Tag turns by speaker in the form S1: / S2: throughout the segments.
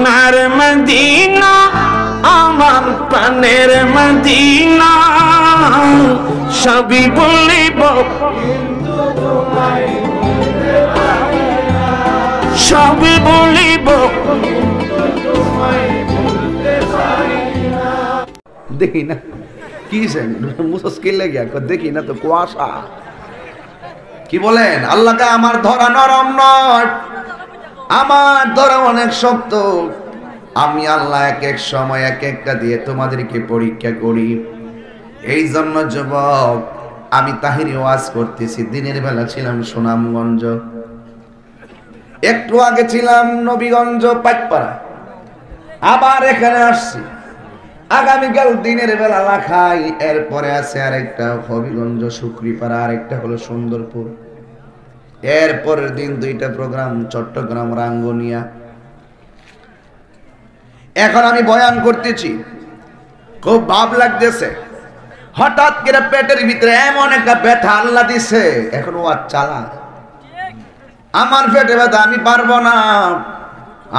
S1: সোনার মদিনা আমার প্রাণের মদিনা সবই বলিব সবই বলিব
S2: দেখি না কি মুশকিল লেগে দেখি না তো কুয়াশা কি বলেন আল্লাহকে আমার ধরা নরম নয় আমার ধরা অনেক শক্ত আমি আল্লাহ এক এক সময় এক একটা দিয়ে তোমাদেরকে পরীক্ষা করি এই জন্য যুবক আমি তাহিরি ওয়াজ করতেছি দিনের বেলা ছিলাম সুনামগঞ্জ একটু আগে ছিলাম নবীগঞ্জ পাটপাড়া আবার এখানে আসছি আগামীকাল দিনের বেলা লাখাই এরপরে আছে আরেকটা হবিগঞ্জ শুকরিপাড়া আরেকটা হলো সুন্দরপুর এরপরের দিন দুইটা প্রোগ্রাম চট্টগ্রাম রাঙ্গুনিয়া এখন আমি বয়ান করতেছি খুব ভাব লাগতেছে হঠাৎ করে পেটের ভিতরে এমন একটা ব্যথা আল্লাহ দিছে এখন ও চালা আমার পেটে ব্যথা আমি পারবো না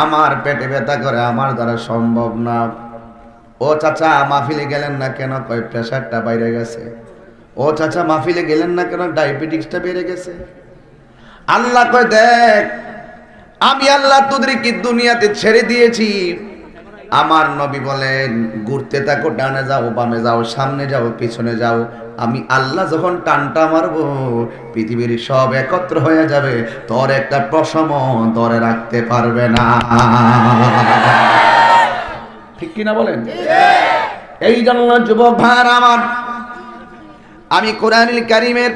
S2: আমার পেটে ব্যথা করে আমার দ্বারা সম্ভব না ও চাচা মাহফিলে গেলেন না কেন কয় প্রেসারটা বাইরে গেছে ও চাচা মাহফিলে গেলেন না কেন ডায়াবেটিসটা বেড়ে গেছে আল্লাহ কয় দেখ আমি আল্লাহ তোদেরকে দুনিয়াতে ছেড়ে দিয়েছি আমার নবী বলেন ঘুরতে থাকো ডানে যাও বামে যাও সামনে যাও পিছনে যাও আমি আল্লাহ যখন টানটা মারবো পৃথিবীর সব একত্র হয়ে যাবে তোর একটা প্রশম ধরে রাখতে পারবে না ঠিক কিনা বলেন এই জন্য যুবক ভাইরা আমার আমি কোরআনুল কারীমের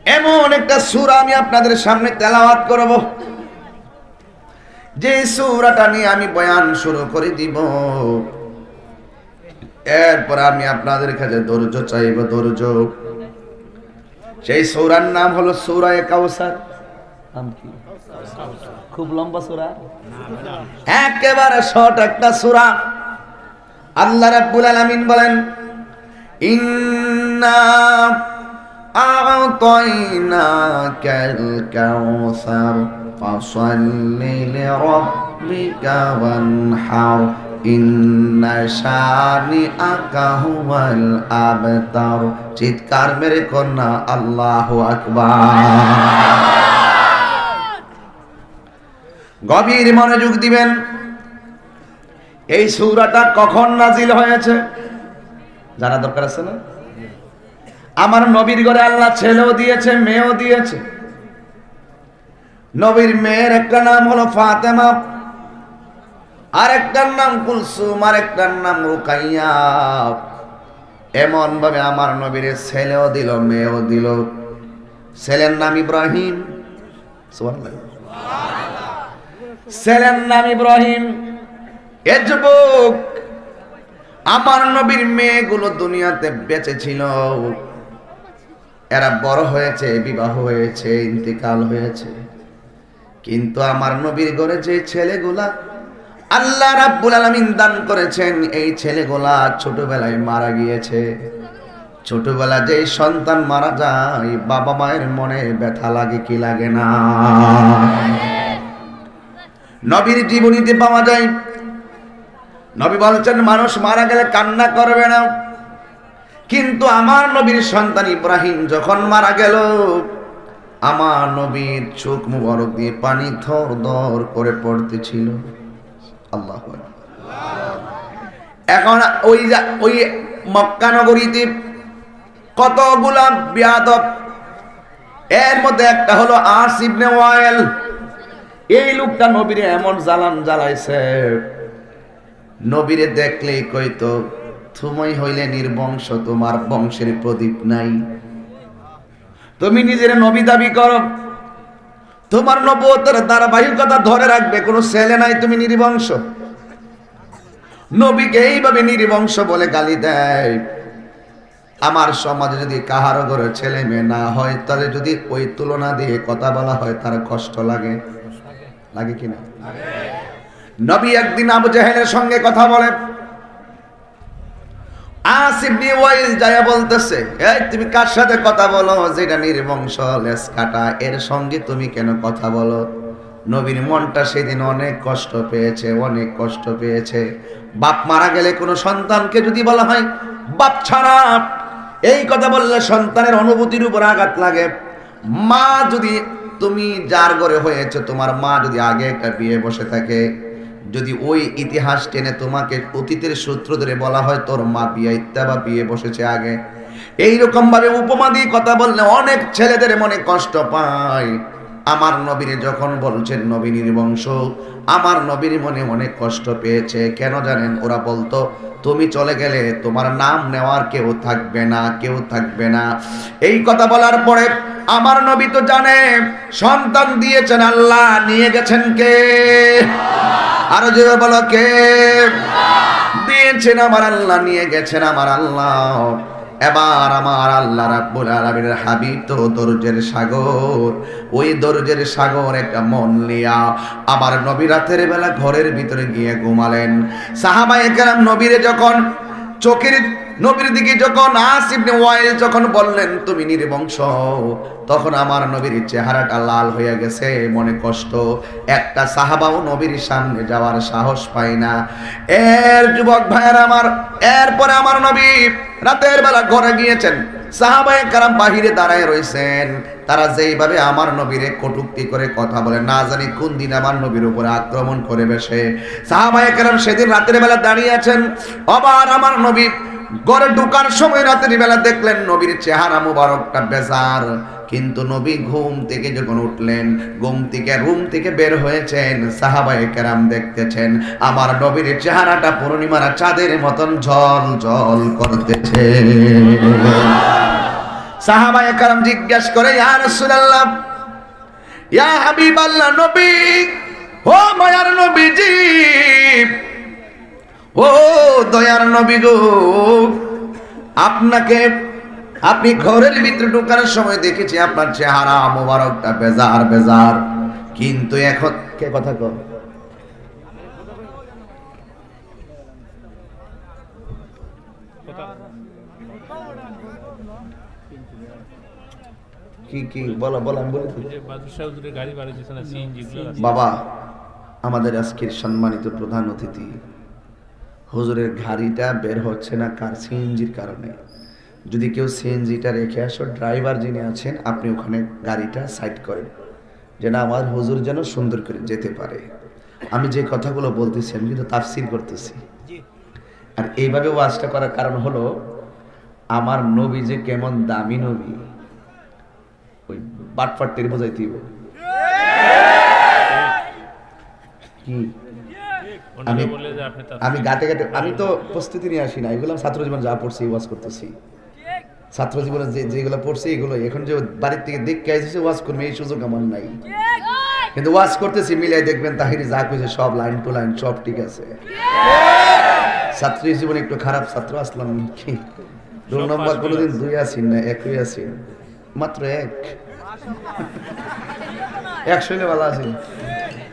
S2: এমন একটা সূরা আমি আপনাদের সামনে তেলাওয়াত করব যে সূরাটা নিয়ে আমি বয়ান শুরু করে দিব এরপর আমি আপনাদের কাছে ধৈর্য চাইব ধৈর্য সেই সূরার নাম হলো সূরা কাউসার নাম কি খুব লম্বা সূরা একেবারে শর্ট একটা সূরা আল্লাহ রাব্বুল আলামিন বলেন ইন্না আ'তাইনাকাল কাউসার ফাসাল্লি লিরাব্বিকা ওয়ানহার ইন্না শানিআকা হুয়াল আবতার চিৎকার মেরে কন্যা আল্লাহু আকবার গভীর মনোযোগ দিবেন এই সূরাটা কখন নাজিল হয়েছে জানা দরকার আছে না আমার নবীর ঘরে আল্লাহ ছেলেও দিয়েছে মেয়েও দিয়েছে নবীর মেয়ের একটা নাম হলো ফাতেমা আরেকটার নাম কুলসুম আরেকটার নাম রুকাইয়া এমন ভাবে আমার নবীর ছেলেও দিল মেয়েও দিল ছেলের নাম ইব্রাহিম সুবহানাল্লাহ ছেলের নাম ইব্রাহিম এ যুবক আমার নবীর মেয়েগুলো দুনিয়াতে বেঁচে ছিল এরা বড় হয়েছে বিবাহ হয়েছে ইন্তেকাল হয়েছে কিন্তু আমার নবীর ঘরে যে ছেলেগুলা আল্লাহ রাব্বুল আলামিন দান করেছেন এই ছেলেগুলা ছোটবেলায় মারা গিয়েছে ছোটবেলা যে সন্তান মারা যায় বাবা মায়ের মনে ব্যথা লাগে কি লাগে না নবীর জীবনীতে পাওয়া যায় নবী বলেছেন মানুষ মারা গেলে কান্না করবে না কিন্তু আমার নবীর সন্তান ইব্রাহিম যখন মারা গেল আমার নবীর চোখ মুবারক দিয়ে পানি থর দর করে পড়তেছিল আল্লাহু আকবার এখন ওই মক্কা নগরীতে কতগুলা বিয়াদব এর মধ্যে একটা হলো আস ইবনে ওয়াইল এই লোকটা নবীরে এমন জ্বালান জ্বালাইছে নবীরে দেখলেই কইতো তুমি হইলে নির্বংশ তোমার বংশের প্রদীপ নাই তুমি নিজের নবী দাবি করো তোমার নবুয়তের ধারাবাহিকতা ধরে রাখবে কোনো ছেলে নাই তুমি নির্বংশ নবীকে এইভাবে নির্বংশ বলে গালি দেয় আমার সমাজে যদি কাহারো ঘরে ছেলে মেয়ে না হয় তাহলে যদি ওই তুলনা দিয়ে কথা বলা হয় তার কষ্ট লাগে লাগে কিনা নবী একদিন আবু জাহেলের সঙ্গে কথা বলে আস ইবনে ওয়াইল যায় বলতেছে এই তুমি কার সাথে কথা বলো যেটা নির্বংশ লেজ কাটা এর সঙ্গে তুমি কেন কথা বলো নবীর মনটা সেদিন অনেক কষ্ট পেয়েছে, অনেক কষ্ট পেয়েছে। বাপ মারা গেলে কোনো সন্তানকে যদি বলা হয় বাপ ছাড়া, এই কথা বললে সন্তানের অনুভূতির উপর আঘাত লাগে। মা যদি, তুমি যার ঘরে হয়েছে, তোমার মা যদি আগে একটা বিয়ে বসে থাকে, যদি ওই ইতিহাস টেনে তোমাকে অতীতের সূত্র ধরে বলা হয় তোর মা বিয়ে ইত্যাবা বিয়ে বসেছে আগে, এইরকম ভাবে উপমা দিয়ে কথা বললে অনেক ছেলেদের মনে কষ্ট পায়। আমার নবীর যখন বলছেন নবী নির্বংশ, আমার নবীর মনে অনেক কষ্ট পেয়েছে। কেন জানেন? ওরা বলতো তুমি চলে গেলে তোমার নাম নেওয়ার কেউ থাকবে না, কেউ থাকবে না। এই কথা বলার পরে আমার নবী তো জানে সন্তান দিয়েছেন আল্লাহ, নিয়ে গেছেন কে? আরো যে বলো কে দিয়েছেন? আমার আল্লাহ নিয়ে গেছেন, আমার আল্লাহ। এবার আমার আল্লাহ রাব্বুল আলামিনের হাবিব তো দরজের সাগর, ওই দরজের সাগর একটা মন লিয়া আমার নবী রাতের বেলা ঘরের ভিতরে গিয়ে ঘুমালেন। সাহাবায়ে কেরাম নবীরে যখন চোখের নবীর দিকে যখন আস ইবনে ওয়াইল যখন বললেন তুমি নির্বংশ, তখন আমার নবীর চেহারাটা লাল হয়ে গেছে, মনে কষ্ট। একটা সাহাবাও নবীর সামনে যাওয়ার সাহস পায় না। এর যুবক ভাইয়ের আমার, এরপরে আমার নবী রাতের বেলা ঘরে গিয়েছেন, সাহাবায়ে কেরাম বাহিরে দাঁড়ায় রয়েছেন। তারা যেইভাবে আমার নবীরে কটূক্তি করে কথা বলে, না জানি কোন দিন আমার নবীর উপরে আক্রমণ করে বসে। সাহাবায়ে কেরাম সেদিন রাতের বেলা দাঁড়িয়ে আছেন। আবার আমার নবী ঘরে ঢোকার সময় রাতের বেলা দেখলেন নবীর চেহারা মুবারকটা বেজার। কিন্তু নবী ঘুম থেকে যখন উঠলেন, ঘুম থেকে রুম থেকে বের হয়েছেন, সাহাবায়ে কেরাম দেখতেছেন আমার নবীর চেহারাটা পূর্ণিমার চাঁদের মতন ঝল ঝল করতেছে। সাহাবায়ে কেরাম জিজ্ঞেস করে, ইয়া রাসূলুল্লাহ, ইয়া হাবিবাল্লাহ, নবী, ও মায়ার নবীজি, ও দয়ার নবী গো, আপনাকে আপনি ঘরের ভিতরে ঢোকার সময় দেখেছি আপনার চেহারা মোবারকটা বেজার বেজার, কিন্তু এখন কে কথা কর কি বলো বলো, আমি বলি বাবা, আমাদের আজকের সম্মানিত প্রধান অতিথি হুজুরের গাড়িটা বের হচ্ছে না, কার? সিএনজির কারণে। যদি কেউ সিএনজিটা রেখে আসো, ড্রাইভার যিনি আছেন আপনি ওখানে গাড়িটা সাইড করেন, যেন আমার হুজুর যেন সুন্দর করে যেতে পারে। আমি যে কথাগুলো বলতেছি আমি কিন্তু তাফসীর করতেছি। আর এইভাবে ওয়াজটা করার কারণ হলো আমার নবী যে কেমন দামি নবী, ওই বাটপাট্টির বোঝাইতে হবে কি। আমি গাতে গাতে, আমি তো প্রস্তুতি নিয়ে আসি না, এগুলো ছাত্র জীবন যা পড়ছি ওয়াজ করতেছি। ছাত্র জীবনে যেগুলো পড়ছি এগুলো এখন যে বাড়ির থেকে দেখে আসছে ওয়াজ করবে এই সুযোগ আমার নাই, কিন্তু ওয়াজ করতেছি মিলাই দেখবেন তাহিরি যা কইছে সব লাইন টু লাইন সব ঠিক আছে। ছাত্র জীবনে একটু খারাপ ছাত্র আসলাম কি, রোল নম্বর কোনোদিন 2 আসিন না, 1 আসিন, মাত্র 1 হইলে ভালো আছি,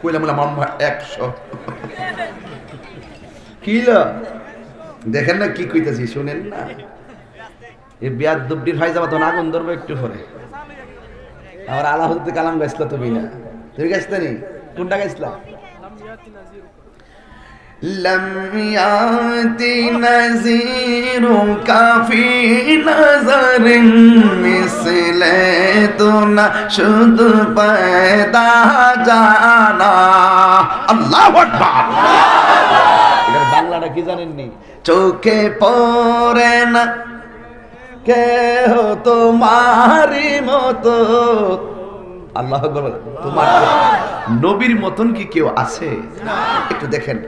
S2: কইলাম মাম্মা 100 কিলো। দেখেন না কি কইতেছি, শুনেন না, এই বিয়াদ দুবডির হয় যাবা তখন আগুন ধরবো একটু পরে। আমার আলাহতে কালাম গাইছিল তুমি না, তুমি গাইছিলে নি? কোনটা গাইছিলা? لم يأتي نذير كافي نظر مثل تو نشد پیدا جانا। আল্লাহু আকবার। এর বাংলাটা কি জানেননি? চোখে পড়ে না কেহ তোমারই মতো। আল্লাহু আকবার। তোমার নবীর মতন কি কেউ আছে? একটু দেখেন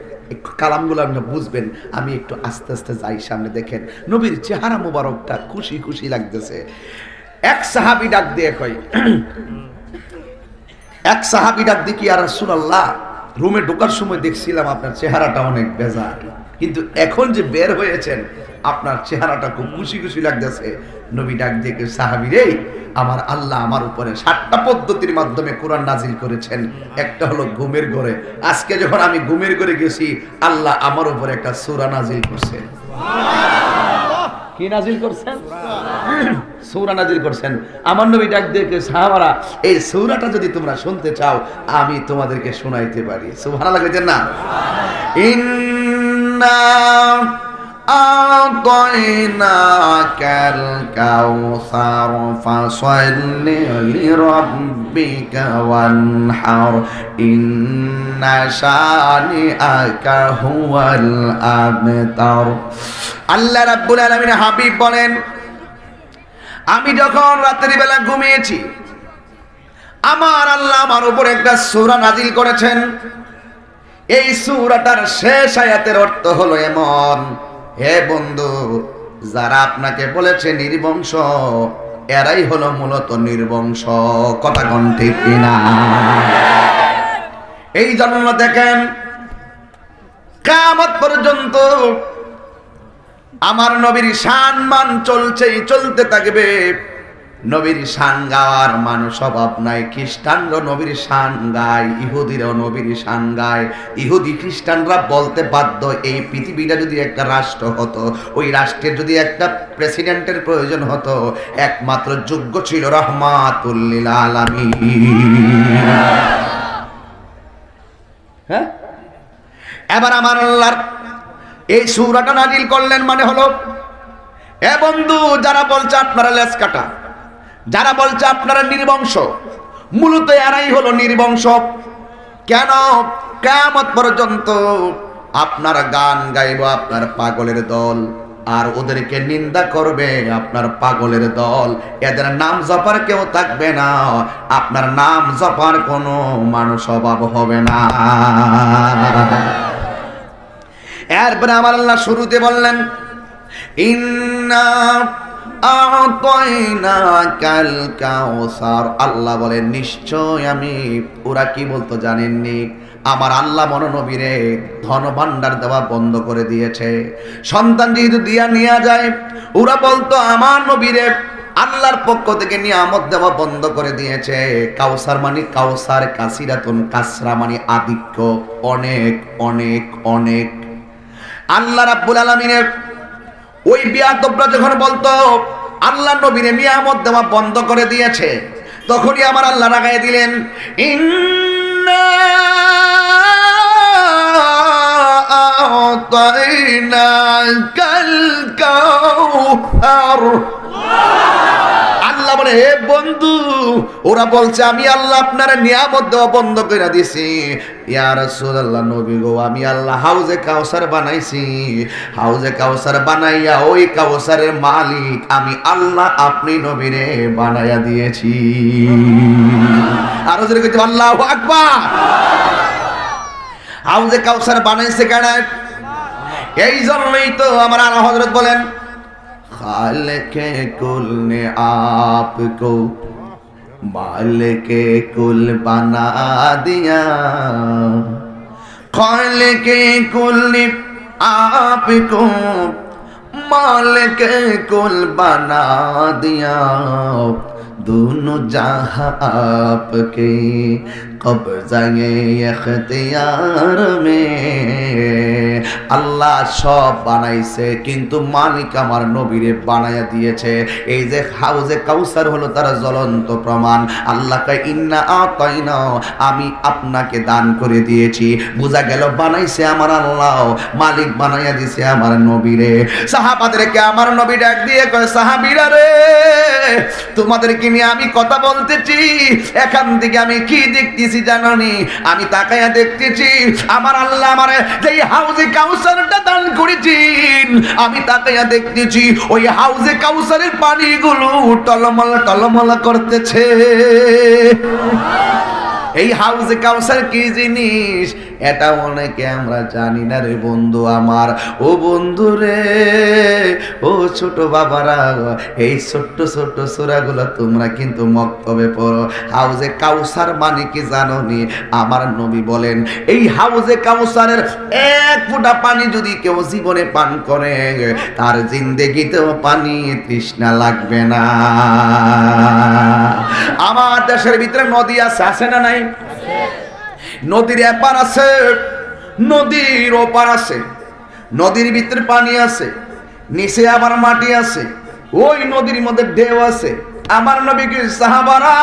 S2: কালামগুলো আপনি বুঝবেন। আমি একটু আস্তে আস্তে যাই সামনে, দেখেন নবীর চেহারা মোবারকটা খুশি খুশি লাগতেছে। এক সাহাবী ডাক দিয়ে কই, এক সাহাবী ডাক দিয়ে কি, ইয়া রাসূলুল্লাহ, রুমে ঢোকার সময় দেখছিলাম আপনার চেহারাটা অনেক বেজার, কিন্তু এখন যে বের হয়েছেন আপনার চেহারাটা খুব খুশি খুশি লাগতেছে। নবী ডাক দিয়ে কই, সাহাবী রে, আমার আল্লাহ আমার উপরে 7টা পদ্ধতির মাধ্যমে কোরআন নাজিল করেছেন। একটা হলো ঘুমের ঘরে। আজকে যখন আমি ঘুমের ঘরে গেছি, আল্লাহ আমার উপরে একটা সূরা নাজিল করছেন। কি নাজিল করছেন? সূরা নাজিল করছেন। আমার নবী ডাক দিয়ে কে, সাহাবারা এই সূরাটা যদি তোমরা শুনতে চাও আমি তোমাদেরকে শোনাইতে পারি। সুবহানাল্লাহ কইতেন না? ইন্না আতাইনাকাল কাউসার ফাসাল্লি লিরাব্বিকা ওয়ানহার ইন্না শানিআকা হুয়াল আবতার। আল্লাহ রাব্বুল আলামিন হাবিব বলেন, আমি যখন রাতের বেলা ঘুমিয়েছি আমার আল্লাহ আমার উপর একটা সূরা নাজিল করেছেন। এই সূরাটার শেষ আয়াতের অর্থ হলো এমন, হে বন্ধু, যারা আপনাকে বলেছে নির্বংশ, এরাই হলো মূলত নির্বংশ। কথা কোন ঠিক কিনা? এই জন্য দেখেন কিয়ামত পর্যন্ত আমার নবীর সম্মান চলতে থাকবে। নবীর শান গাওয়ার মানুষ অভাব নাই। খ্রিস্টানরা নবীর শান গায়, ইহুদিরাও নবীর শান গায়। ইহুদি খ্রিস্টানরা বলতে বাধ্য, এই পৃথিবীটা যদি একটা রাষ্ট্র হতো, ওই রাষ্ট্রের যদি একটা প্রেসিডেন্টের প্রয়োজন হতো, একমাত্র যোগ্য ছিল রাহমাতুল লিল আলামিন। হ্যাঁ, এবার আমার আল্লাহর এই সূরাটা নাজিল করলেন মানে হলো, এ বন্ধু, যারা বলছে আপনারা লেজ কাটা, যারা বলছে আপনারা নির্বংশ, মূলত এরাই হলো নির্বংশ। কেন? কিয়ামত পর্যন্ত আপনার গান গাইব আপনার পাগলের দল, আর ওদেরকে নিন্দা করবে আপনার পাগলের দল। এদের নাম জপার কেউ থাকবে না, আপনার নাম জপার কোনো মানুষ অভাব হবে না। এরপরে আমার আল্লাহ শুরুতে বললেন, ইন্না আতাইনাকাল কাউসার। আল্লাহ বলেন, নিশ্চয় আমি। ওরা কি বলতো জানেননি? আমার আল্লাহ মনোনবীরে ধন ভান্ডার দেওয়া বন্ধ করে দিয়েছে। সন্তান যেহেতু দিয়া নিয়ে যায়, ওরা বলতো আমার নবীরে আল্লাহর পক্ষ থেকে নিয়ামত দেওয়া বন্ধ করে দিয়েছে। কাউসার মানে কাউসার, কাসিরাতুন, কাসরা মানে আধিক্য, অনেক অনেক অনেক। আল্লাহ রাব্বুল আলামিনের ওই বিয়াদবরা যখন বলতো আল্লাহ নবীরে নিয়ামত দেওয়া বন্ধ করে দিয়েছে, তখনই আমার আল্লাহ রাগায় দিলেন, ইন্না আতাইনাকাল কাউসার। আল্লাহ বলে, হে বন্ধু, ওরা বলছে আমি আল্লাহ আপনার নিয়ামত দেওয়া বন্ধ করে দিছি। ইয়া রাসূলুল্লাহ, নবী গো, আমি আল্লাহ হাউজে কাউসার বানাইছি। হাউজে কাউসার বানাইয়া ওই কাউসারের মালিক আমি আল্লাহ, আপনি নবীরে বানাইয়া দিয়েছি। আরো জোরে কইতে আল্লাহু আকবার। হাউজে কাউসার বানাইছে কেন? এই জন্যই তো আমার আলা হযরত বলেন, খালেকে কুল ने आपको मालिके कुल बना दिया। खालेके कुल ने आपको मालिके कुल बना दिया। दोनों जहां आपके कब्ज़े इख्तियार में। আল্লাহ সব বানাইছে, কিন্তু মালিক আমার নবীরে বানায়া দিয়েছে। এই যে হাউজে কাউসার হলো তার জ্বলন্ত প্রমাণ। আল্লাহ কয়, ইন্না আতাইনা, আমি আপনাকে দান করে দিয়েছি। বোঝা গেল বানাইছে আমার আল্লাহ, মালিক বানায়া দিয়েছে আমার নবীরে। সাহাবাদেরকে আমার নবী ডাক দিয়ে কয়, সাহাবীরা রে, তোমাদেরকে নিয়ে আমি কথা বলতেছি। এখান থেকে আমি কি দেখতেছি জানোনি? আমি তাকায়া দেখতেছি আমার আল্লাহ আমারে যেই হাউজে কাউসারটা দান করেছেন, আমি তাকায়া দেখতেছি ওই হাউজে কাউসারের পানিগুলো টলমল টলমল করতেছে। এই হাউজে কাউসার কি জিনিস এটা অনেকে আমরা জানি না রে বন্ধু আমার। ও বন্ধু রে, ও ছোট বাবারা, এই ছোট্ট ছোট্ট সূরাগুলো তোমরা কিন্তু মক্তবে পড়ো। হাউজে কাউসার মানে কি জানো নি? আমার নবী বলেন, এই হাউজে কাউসারের এক ফোঁটা পানি যদি কেউ জীবনে পান করে, তার জিন্দেগিতেও পানি তৃষ্ণা লাগবে না। আমার দেশের ভিতরে নদী আছে না নাই? নদীর এপার আছে, নদীর ওপার আছে, নদীর ভিতরে পানি আছে, নিচে আবার মাটি আছে, ওই নদীর মধ্যে ঢেউ আছে। আমার নবীকে সাহাবারা,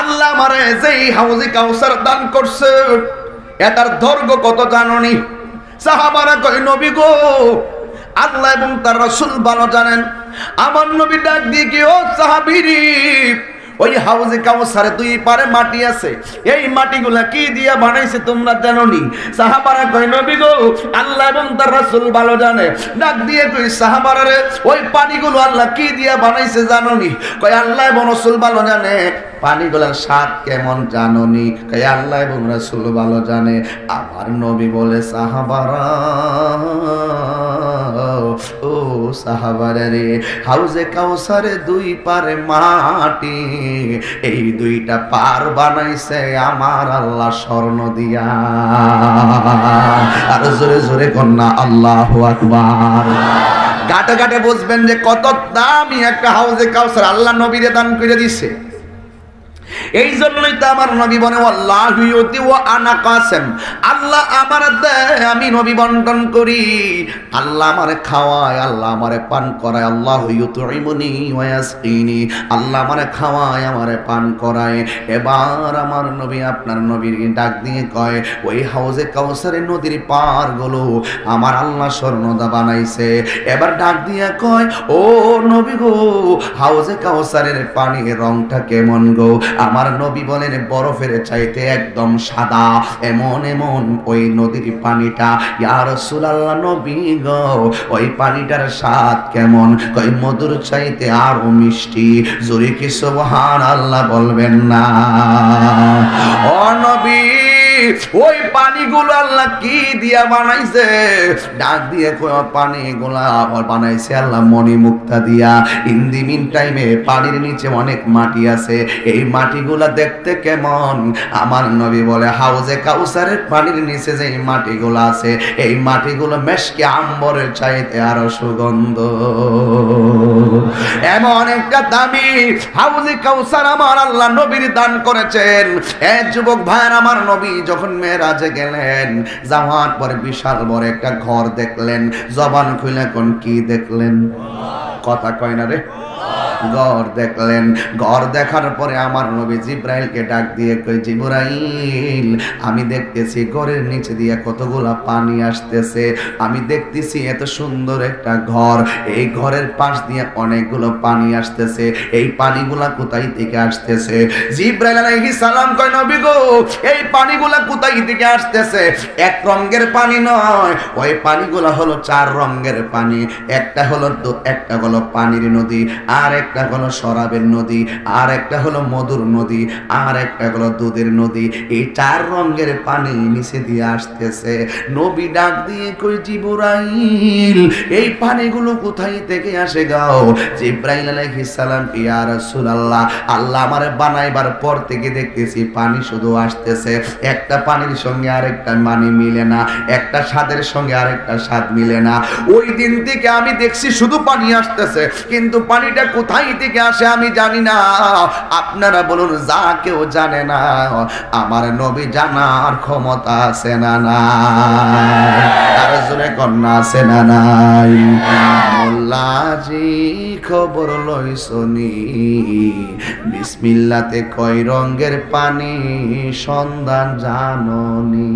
S2: আল্লাহ আমারে যেই হাউজে কাউসার দান করছে এটার দৈর্ঘ্য কত জানোনি? সাহাবারা কয় নবী গো, আল্লাহ এবং তার রাসূল ভালো জানেন। আমার নবী ডাক দিয়ে কি, ও সাহাবীরি, ওই হাউজে কাউসারে দুই পারে মাটি আছে, এই মাটিগুলা কি দিয়া বানাইছে তোমরা জানোনি? সাহাবারা কয় নবী গো, আল্লাহ এবং তার রাসূল ভালো জানে। ডাক দিয়ে কই সাহাবারা রে, ওই পানিগুলো আল্লাহ কি দিয়া বানাইছে জানোনি? কয় আল্লাহ এবং রাসূল ভালো জানে। পানিগুলার স্বাদ কেমন জানোনি? কয় আল্লাহ এবং রাসূল ভালো জানে। আমার নবী বলে সাহাবারা, ও সাহাবারা রে, হাউজে কাউসারে দুই পারে মাটি, এই দুইটা পার বানাইছে আমার আল্লাহ স্বর্ণ দিয়া। আর জোরে জোরে কন্যা আল্লাহু আকবার। গাটে গাটে বুঝবেন যে কত দামি একটা হাউজে কাউসার আল্লাহ নবীরে দান করে দিছে। এই জন্যই তো আমার নবী বলে আল্লাহু ইউতি ওয়া আনা কাসেম, আল্লাহ আমার দেয়, আমি নবী বন্টন করি। আল্লাহ আমারে খাওয়ায়, আল্লাহ আমারে পান করায়। আল্লাহু ইউতইমুনি ওয়া ইয়াসকিনি, আল্লাহ আমারে খাওয়ায়, আমারে পান করায়। এবার আমার নবী আপনার নবীর ডাক দিয়ে কয়, ওই হাউজে কাউসারের নদীর পারগুলো আমার আল্লাহ স্বর্ণদা বানাইছে। এবার ডাক দিয়ে কয়, ও নবী গো, হাউজে কাউসারের পানির রংটা কেমন গো? আমার নবী বলেন বরফের চাইতে একদম সাদা, এমন এমন ওই নদীর পানিটা। ইয়া রাসূলুল্লাহ নবী গো, ওই পানিটার স্বাদ কেমন? কই মধুর চাইতে আরো মিষ্টি। জোরে কি সুবহানাল্লাহ বলবেন না? ও নবী, ওই পানিগুলো আল্লাহ কি দিয়া বানাইছে? ডাক দিয়ে পানিগুলা বানাইছে আল্লাহ মণি মুক্তা দিয়া। ইন দি মিন টাইমে পানির নিচে অনেক মাটি আছে, এই মাটিগুলা দেখতে কেমন? আমার নবী বলে হাউজে কাউসারের পানির নিচে যে মাটিগুলো আছে, এই মাটিগুলো মেশকে আম্বরের চাইতে আরো সুগন্ধ। এমন একটা দামি হাউজে কাউসার আমার আল্লাহ নবীর দান করেছেন। এক যুবক ভাইয়ের, আমার নবী যখন মেরাজে গেলেন, যাওয়ার পরে বিশাল বড় একটা ঘর দেখলেন। জবান খুলে কোন কি দেখলেন? কথা কয় না রে। ঘর দেখলেন। ঘর দেখার পরে আমার নবী জিব্রাইলকে ডাক দিয়ে কই, জিব্রাইল, আমি দেখতেছি ঘরের নিচে দিয়ে কতগুলা পানি আসতেছে, আমি দেখতেছি এত সুন্দর একটা ঘর, এই ঘরের পাশ দিয়ে অনেকগুলো পানি আসতেছে, এই পানিগুলা কোথায় থেকে আসতেছে? জিব্রাইল আলাইহিস সালাম কয়, নবী গো, এই পানিগুলা কোথায় থেকে আসতেছে? এক রঙের পানি নয়, ওই পানিগুলা হলো চার রঙের পানি। একটা হলো পানির নদী, আর একটা হলো শরাবের নদী, আর একটা হলো মধুর নদী, আর একটা হলো দুধের নদী। এই চার রঙের পানি নিচে দিয়ে আসতেছে। নবী ডাক দিয়ে কই, জিবরাইল, এই পানিগুলো কোথায় থেকে আসে গাও? জিব্রাইল আলাইহিস সালাম, ইয়া রাসূলুল্লাহ, আল্লাহ আমারে বানাইবার পর থেকে দেখতেছি পানি শুধু আসতেছে, একটা পানির সঙ্গে আরেকটা পানি মিলে না, একটা স্বাদের সঙ্গে আরেকটা স্বাদ মিলে না। ওই দিন থেকে আমি দেখছি শুধু পানি আসতেছে, কিন্তু পানিটা কোথায় থেকে আসে আমি জানি না। আপনারা বলুন, যা কেউ জানে না, আমার নবী জানার ক্ষমতা আছে না নাই? আর জোরে কন্যা আছে না নাই? মোল্লাজি খবর লইছনি, বিসমিল্লাতে কয় রঙের পানি সন্ধান জাননি।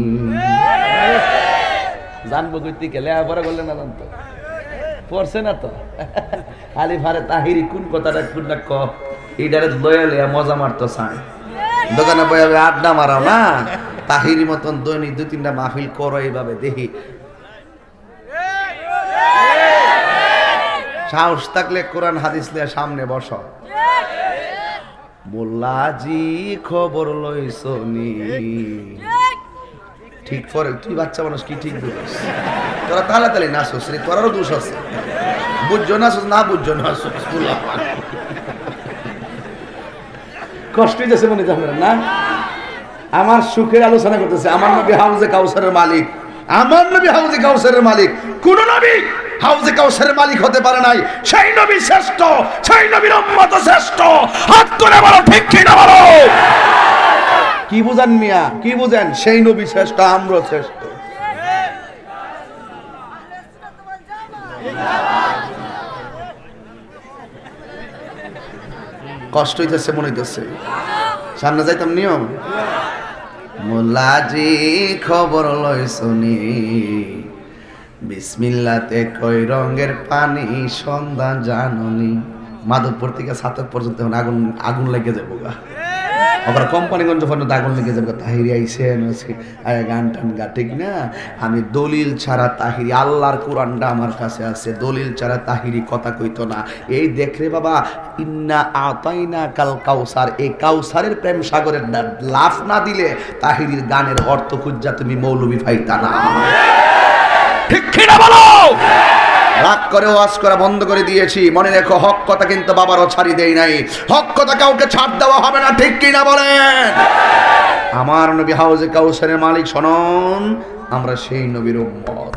S2: জানবো কইতে গেলে আবার বললেন না, জানতো পড়ছে না তো। আলি ফারে তাহিরি কোন কথাটা কোন না ক, এইটারে লয়ালে মজা মারতো চায়। দোকানে বই আড্ডা মারাও না, তাহিরি মতন দৈনিক 2-3টা মাহফিল করো, এইভাবে দেখি। সাহস থাকলে কোরআন হাদিস নিয়ে সামনে বসো। মোল্লাজি খবর লইছনি, ঠিক পরে তুই বাচ্চা মানুষ কি ঠিক বুঝিস? তোরা তাড়াতাড়ি নাচোস রে, তোরারও দোষ আছে। বুঝছো নাচোস, না বুঝছো নাচোস। কষ্ট হইতেছে মনে জানেন না? আমার সুখের আলোচনা করতেছে। আমার নবী হাউজে কাউসারের মালিক, আমার নবী হাউজে কাউসারের মালিক। কোন নবী হাউজে কাউসারের মালিক হতে পারে নাই। সেই নবী শ্রেষ্ঠ, সেই নবীর উম্মত শ্রেষ্ঠ। হাত করে বলো ঠিক কি না বলো? কি বুঝেন মিয়া, কি বুঝেন? সেই নবী শ্রেষ্ঠ, আমরা শ্রেষ্ঠ। কষ্ট হইতেছে মনে হইতেছে, সামনে যাইতাম নিয়ম। মোল্লাজি খবর লই শুনি, বিসমিল্লাতে কই রঙের পানি সন্ধান জাননি। মাধবপুর থেকে সাতক পর্যন্ত আগুন আগুন লেগে যাবো গা, আবার কোম্পানিগঞ্জ পর্যন্ত আগুন লেগে যাবো। তাহিরি আইসেন গান টান গা, ঠিক না? আমি দলিল ছাড়া তাহিরি, আল্লাহর কোরআনটা আমার কাছে আছে, দলিল ছাড়া তাহিরি কথা কইতো না। এই দেখ রে বাবা, ইন্না আতাইনা কাল কাউসার, এই কাউসারের প্রেম সাগরের লাফ না দিলে তাহিরির গানের অর্থ খুঁজা তুমি মৌলবি পাইতা না। ঠিক কিনা বলো? রাগ করে ওয়াজ করা বন্ধ করে দিয়েছি। মনে রেখো, হক কথা কিন্তু বাবারও ছাড়ি দেই নাই, হক কথা কাউকে ছাড় দেওয়া হবে না। ঠিক কিনা বলেন? আমার নবী হাউজে কাউসারের মালিক শোনন, আমরা সেই নবীর উম্মত।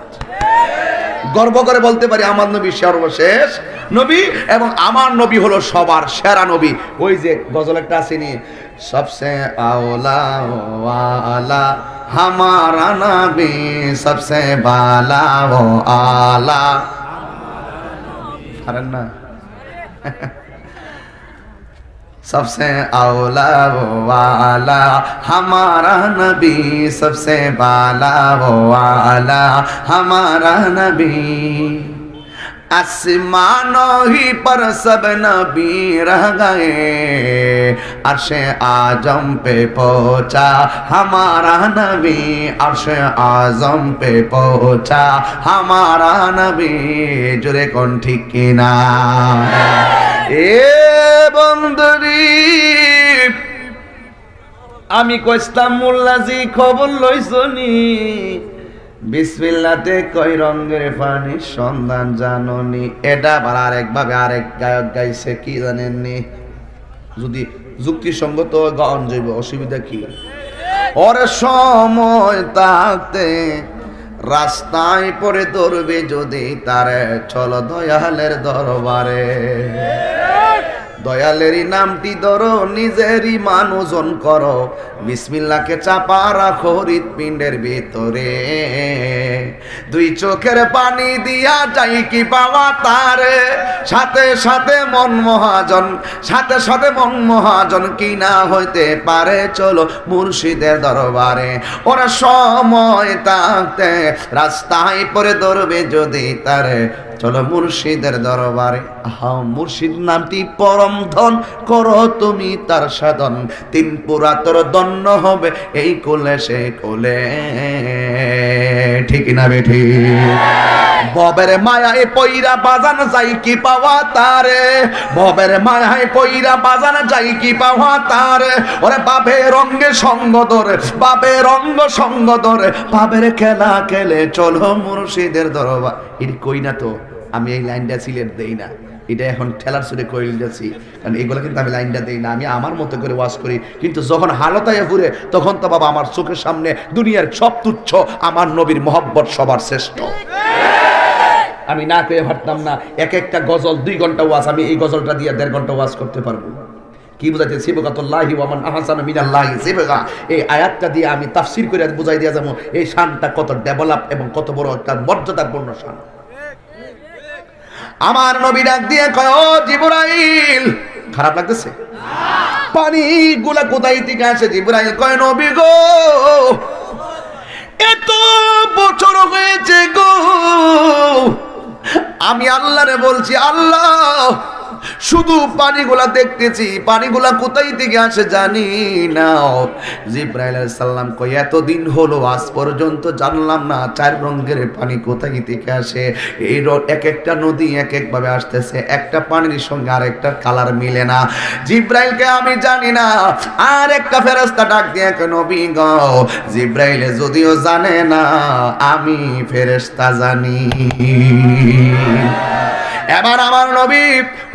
S2: গর্ব করে বলতে পারি আমার নবী সর্বশেষ নবী এবং আমার নবী হলো সবার সেরা নবী। ওই যে গজল একটা আসেনি, সবসে আওলা ওয়ালা হামারা নবী, সবসে বালা ও আলা। পারেন না? सबसे औला वो वाला हमारा नबी, सबसे बाला वो वाला हमारा नबी। आसमानों ही पर सब नबी रह गए, अर्शे आजम पे पहुंचा हमारा नबी, अर्शे आजम पे पहुंचा हमारा नबी। जुरे कौन ठीक की ना? এ বন্ধুরি, আমি কইতাম মোল্লাজি খবর লইছনি, বিসমিল্লাতে কই রঙের পানি সন্ধান জাননি। এটা আবার আরেক ভাবে আরেক গায়ক গাইছে, কি জানেননি? যদি যুক্তিসঙ্গত গান যাইব, অসুবিধা কি? ওরে সময় থাকতে রাস্তায় পড়ে ধরবে যদি তারে, চলো দয়ালের দরবারে। দয়ালেরই নামটি ধরো, নিজেরই মান ওজন করো, বিসমিল্লাহকে চাপা রাখো হৃৎপিণ্ডের ভিতরে। দুই চোখের পানি দিয়া যাই কি পাওয়া তারে, সাথে সাথে মন মহাজন, সাথে সাথে মন মহাজন কি না হইতে পারে, চলো মুর্শিদের দরবারে। ওরা সময় থাকতে রাস্তায় পরে ধরবে যদি তারে, চলো মুর্শিদের দরবারে। আহা, মুর্শিদ নামটি পরম ধন, করো তুমি তার সাধন, তিন পুরা তোর দন্য হবে এই কোলে সে কোলে। ঠিক না বেঠি? ববের মায়ায় পইরা বাজান যাই কি পাওয়া তারে, ববের মায়ায় পইরা বাজান যাই কি পাওয়া তারে। ওরে বাপের রঙ্গে সঙ্গ ধরে, বাপের রঙ্গ সঙ্গ ধরে, বাপের খেলা খেলে চলো মুর্শিদের দরবার। এটি কই না তো, আমি এই লাইনটা সিলেট দেই না, এটা এখন ঠেলার সুরে কই যাচ্ছি, কারণ এগুলো কিন্তু আমি লাইনটা দেই না, আমি আমার মতো করে ওয়াজ করি। কিন্তু যখন হালতায় ঘুরে, তখন তো বাবা আমার চোখের সামনে দুনিয়ার সব তুচ্ছ, আমার নবীর মহব্বত সবার শ্রেষ্ঠ। আমি না কয়ে পারতাম না, এক একটা গজল 2 ঘন্টা ওয়াজ, আমি এই গজলটা দিয়ে 1.5 ঘন্টা ওয়াজ করতে পারবো। কি বুঝাইতে? সিবগাতুল্লাহি ওয়া মান আহসানু মিনাল্লাহি সিবগা, এই আয়াতটা দিয়ে আমি তাফসীর করে বুঝাই দিয়া যাবো এই শানটা কত ডেভেলপ এবং কত বড় একটা মর্যাদাপূর্ণ শান। আমার নবী ডাক দিয়ে কয়, ও জিবরাইল, খারাপ লাগতেছে? পানি গুলা কোথায় থেকে আসে? জিবরাইল কয়, নবী গো, এত বছর হয়েছে গো, আমি আল্লাহরে বলছি, আল্লাহ শুধু পানিগুলা দেখতেছি, পানিগুলা কোথায় থেকে আসে জানি না। জিবরাইল আলাইহিস সালাম কই, এতদিন হলো আজ পর্যন্ত জানলাম না 4 রঙের পানি কোথায় থেকে আসে। এই এক একটা নদী এক এক ভাবে আসতেছে, একটা পানির সঙ্গে আরেকটা কালার মিলে না। জিবরাইলকে আমি জানি না, আর একটা ফেরেশতা ডাক দিয়ে কয়, নবী গো, জিবরাইল যদিও জানে না, আমি ফেরেশতা জানি। এবার আমার নবী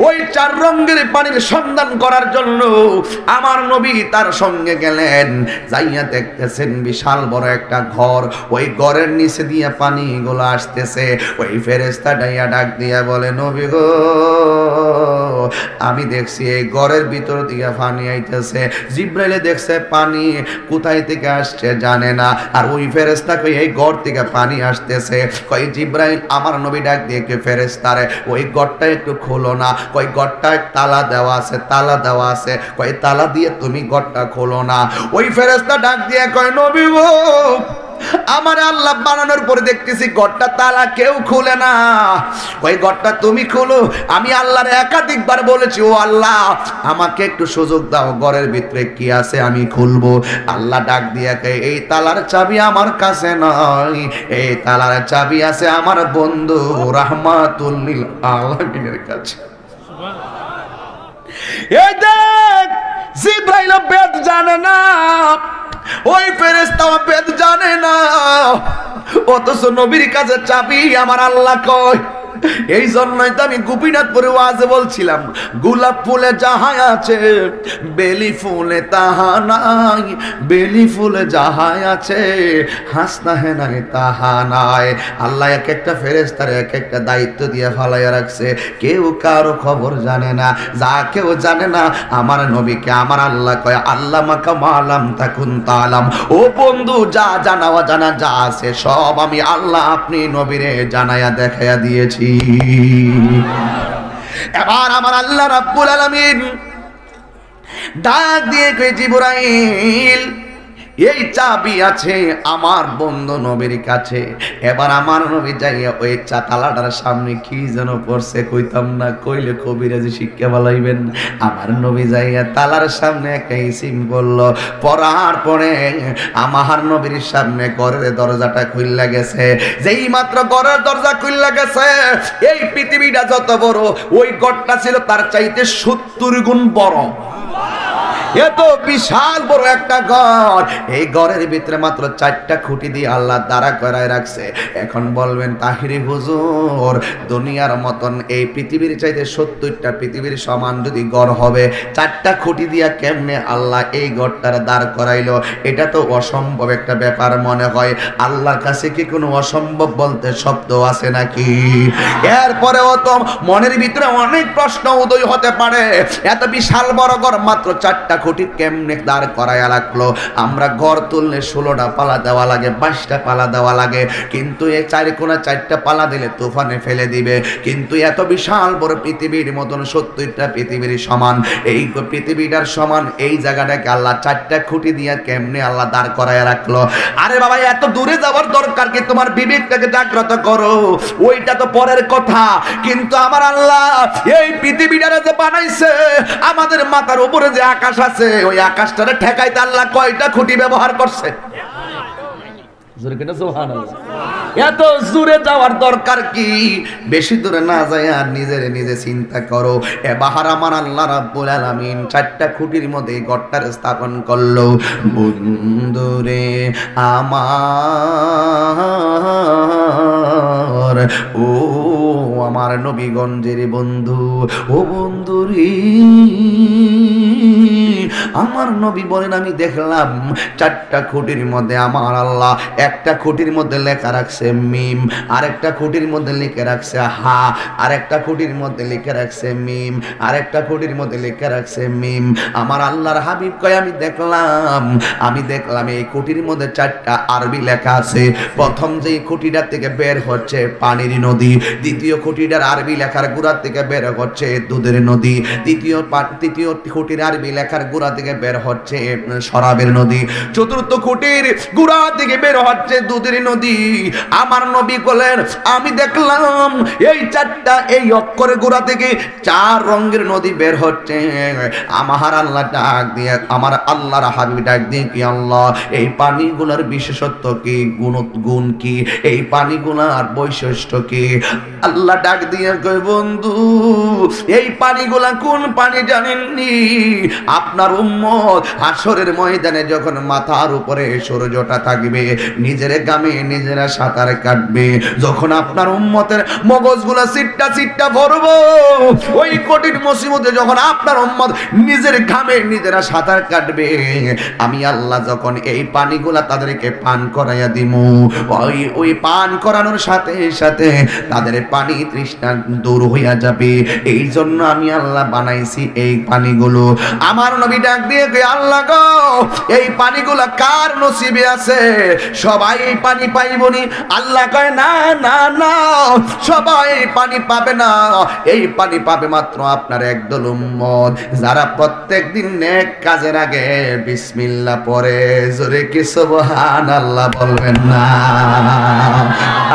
S2: ওই 4 রঙের পানির সন্ধান করার জন্য আমার নবী তার সঙ্গে গেলেন। যাইয়া দেখতেছেন বিশাল বড় একটা ঘর, ওই ঘরের নিচে দিয়ে পানিগুলো আসতেছে। ওই ফেরেশতা ডাইয়া ডাক দিয়া বলে, নবী গো, আমি দেখছি এই ঘরের ভিতর থেকে পানি আইতেছে। জিব্রাইলে দেখছে পানি কোথায় থেকে আসছে জানে না, আর ওই ফেরেশতা কই এই ঘর থেকে পানি আসতেছে। কই জিব্রাইল আমার নবী ডাক দিয়ে কে ফেরেশতারে ওই ঘরটা একটু খোলো না। কই ঘরটায় তালা দেওয়া আছে, তালা দেওয়া আছে। কই তালা দিয়ে তুমি ঘরটা খোলো না। ওই ফেরেশতা ডাক দিয়ে কয় নবী গো, আমার আল্লাহ বানানোর পরে দেখতেছি ঘরটা তালা কেউ খুলে না। ওই ঘরটা তুমি খুলো। আমি আল্লাহর একাধিকবার বলেছি ও আল্লাহ আমাকে একটু সুযোগ দাও, ঘরের ভিতরে কি আছে আমি খুলবো। আল্লাহ ডাক দিয়ে কয় এই তালার চাবি আমার কাছে নয়, এই তালার চাবি আছে আমার বন্ধু রাহমাতুল লিল আলামিনের কাছে। এই দেখ জিব্রাইল বেদ জানে না, ওই ফেরেশতাও বেদ জানে না, অথচ নবীর কাছে চাবি আমার আল্লাহ কয়। এই জন্যই তো আমি গোপীনাথপুরে ওয়াজে বলছিলাম গোলাপ ফুলে যাহা আছে বেলি ফুলে তাহা নাই, বেলি ফুলে যাহা আছে হাসনা হে নাই তাহা নাই। আল্লাহ এক একটা ফেরেশতার এক একটা দায়িত্ব দিয়ে ফালাইয়া রাখছে, কেউ কারো খবর জানে না। যা কেউ জানে না আমার নবীকে আমার আল্লাহ কয় আল্লাহ মাকা মালাম তাকুন তালাম। ও বন্ধু যা জানা অজানা যা আছে সব আমি আল্লাহ আপনি নবীরে জানাইয়া দেখাইয়া দিয়েছি। এবার আমার আল্লাহ রাব্বুল আলামিন ডাক দিয়ে কয় জিবরাইল এই চাবি আছে আমার বন্ধু নবীর কাছে। এবার আমার নবী যাইয়া ওই তালাটার সামনে কি যেন পড়ছে কইতাম না, কইলে কবিরাজি শিক্ষা বলাইবেন। আমার নবী যাইয়া তালার সামনে একটা ইসিম বলল, পড়ার পরে আমার নবীর সামনে ঘরের দরজাটা খুললা গেছে। যেই মাত্র ঘরের দরজা খুললা গেছে এই পৃথিবীটা যত বড় ওই ঘরটা ছিল তার চাইতে 70 গুণ বড়। এত বিশাল বড় একটা ঘর, এই ঘরের ভিতরে মাত্র 4টা খুঁটি দিয়ে আল্লাহ দাঁড়া করায় রাখছে। এখন বলবেন তাহিরি হুজুর দুনিয়ার মতন এই পৃথিবীর চাইতে 70টা পৃথিবীর সমান যদি ঘর হবে 4টা খুঁটি দিয়া কেমনে আল্লাহ এই ঘরটার দাঁড় করাইলো? এটা তো অসম্ভব একটা ব্যাপার মনে হয়। আল্লাহর কাছে কি কোনো অসম্ভব বলতে শব্দ আছে নাকি? এরপরেও তো মনের ভিতরে অনেক প্রশ্ন উদয় হতে পারে, এত বিশাল বড় ঘর মাত্র 4টা খুঁটি কেমনে দাঁড় করাইয়া রাখলো? আমরা ঘর তুললে 16টা পালা দেওয়া লাগে, 22টা পালা দেওয়া লাগে, কিন্তু এই 4 কোণা 4টা পালা দিলে তুফানে ফেলে দিবে। কিন্তু এত বিশাল বড় পৃথিবীর মতন 70টা পৃথিবীর সমান এই পৃথিবীটার সমান এই জায়গাটাকে আল্লাহ 4টা খুঁটি দিয়ে কেমনে আল্লাহ দাঁড় করাইয়া রাখলো? আরে বাবা এত দূরে যাওয়ার দরকার কি? তোমার বিবেকটাকে জাগ্রত করো, ওইটা তো পরের কথা। কিন্তু আমার আল্লাহ এই পৃথিবীটারে যে বানাইছে, আমাদের মাথার উপরে যে আকাশ আছে ওই আকাশটারে ঠেকাইতে আল্লাহ কয়টা খুঁটি ব্যবহার করছে? এত জোরে যাওয়ার দরকার কি? বেশি দূরে না যায় আর নিজের নিজে চিন্তা করো। এবার আমার আল্লাহ রাব্বুল আলামিন 4টা খুঁটির মধ্যে ঘরটার স্থাপন করলো। বন্ধুরে আমার, ও আমার নবীগঞ্জের বন্ধু, ও বন্ধুরে আমার নবী বলেন আমি দেখলাম 4টা খুঁটির মধ্যে আমার আল্লাহ একটা খুঁটির মধ্যে লেখা রাখছে মিম, আরেকটা খুঁটির মধ্যে লিখে রাখছে হা, আরেকটা খুঁটির মধ্যে লিখে রাখছে মিম, আরেকটা খুঁটির মধ্যে লিখে রাখছে মিম। আমার আল্লাহর হাবিব কয় আমি দেখলাম এই খুঁটির মধ্যে 4টা আরবি লেখা আছে। প্রথম যেই খুঁটিটার থেকে বের হচ্ছে পানির নদী, দ্বিতীয় খুঁটিটার আরবি লেখার গোড়া থেকে বের হচ্ছে দুধের নদী, তৃতীয় খুঁটির আরবি লেখার গোড়া থেকে বের হচ্ছে শরাবের নদী, চতুর্থ খুঁটির গোড়া থেকে বের হচ্ছে দুধের নদী। আমার নবী বলেন আমি দেখলাম এই 4টা এই অক্ষরের গোড়া থেকে 4 রঙের নদী বের হচ্ছে। আমার আল্লাহ ডাক দিয়ে, আমার আল্লাহর হাবিব ডাক দিয়ে কি আল্লাহ এই পানিগুলোর বিশেষত্ব কি, গুণ কি, এই পানিগুলোর বৈশিষ্ট্য কি? আল্লাহ ডাক দিয়ে কয় বন্ধু এই পানিগুলা কোন পানি জানেননি? আপনার উম্মত হাসরের ময়দানে যখন মাথার উপরে সূর্যটা থাকবে, নিজের গামে নিজেরা সাঁতার কাটবে, যখন আপনার উম্মতের মগজগুলো সিটটা সিটটা ভরব, ওই কঠিন মুসিবতে যখন আপনার উম্মত নিজের ঘামে নিজেরা সাঁতার কাটবে, আমি আল্লাহ যখন এই পানিগুলা তাদেরকে পান করাইয়া দিব, ওই পান করানোর সাথে সাথে তাদের পানি তৃষ্ণা দূর হইয়া যাবে। এই জন্য আমি আল্লাহ বানাইছি এই পানিগুলো। আমার নবী ডাক দিয়ে কই, আল্লাহ গো, এই পানিগুলো কার নসিবে আছে? সবাই এই পানি পাইবনি? আল্লাহ কয়, না না না, সবাই এই পানি পাবে না। এই পানি পাবে মাত্র আপনার একদল উম্মত, যারা প্রত্যেকদিন নেক কাজের আগে বিসমিল্লাহ পড়ে। জোরে কি সুবহানাল্লাহ বলবেন না?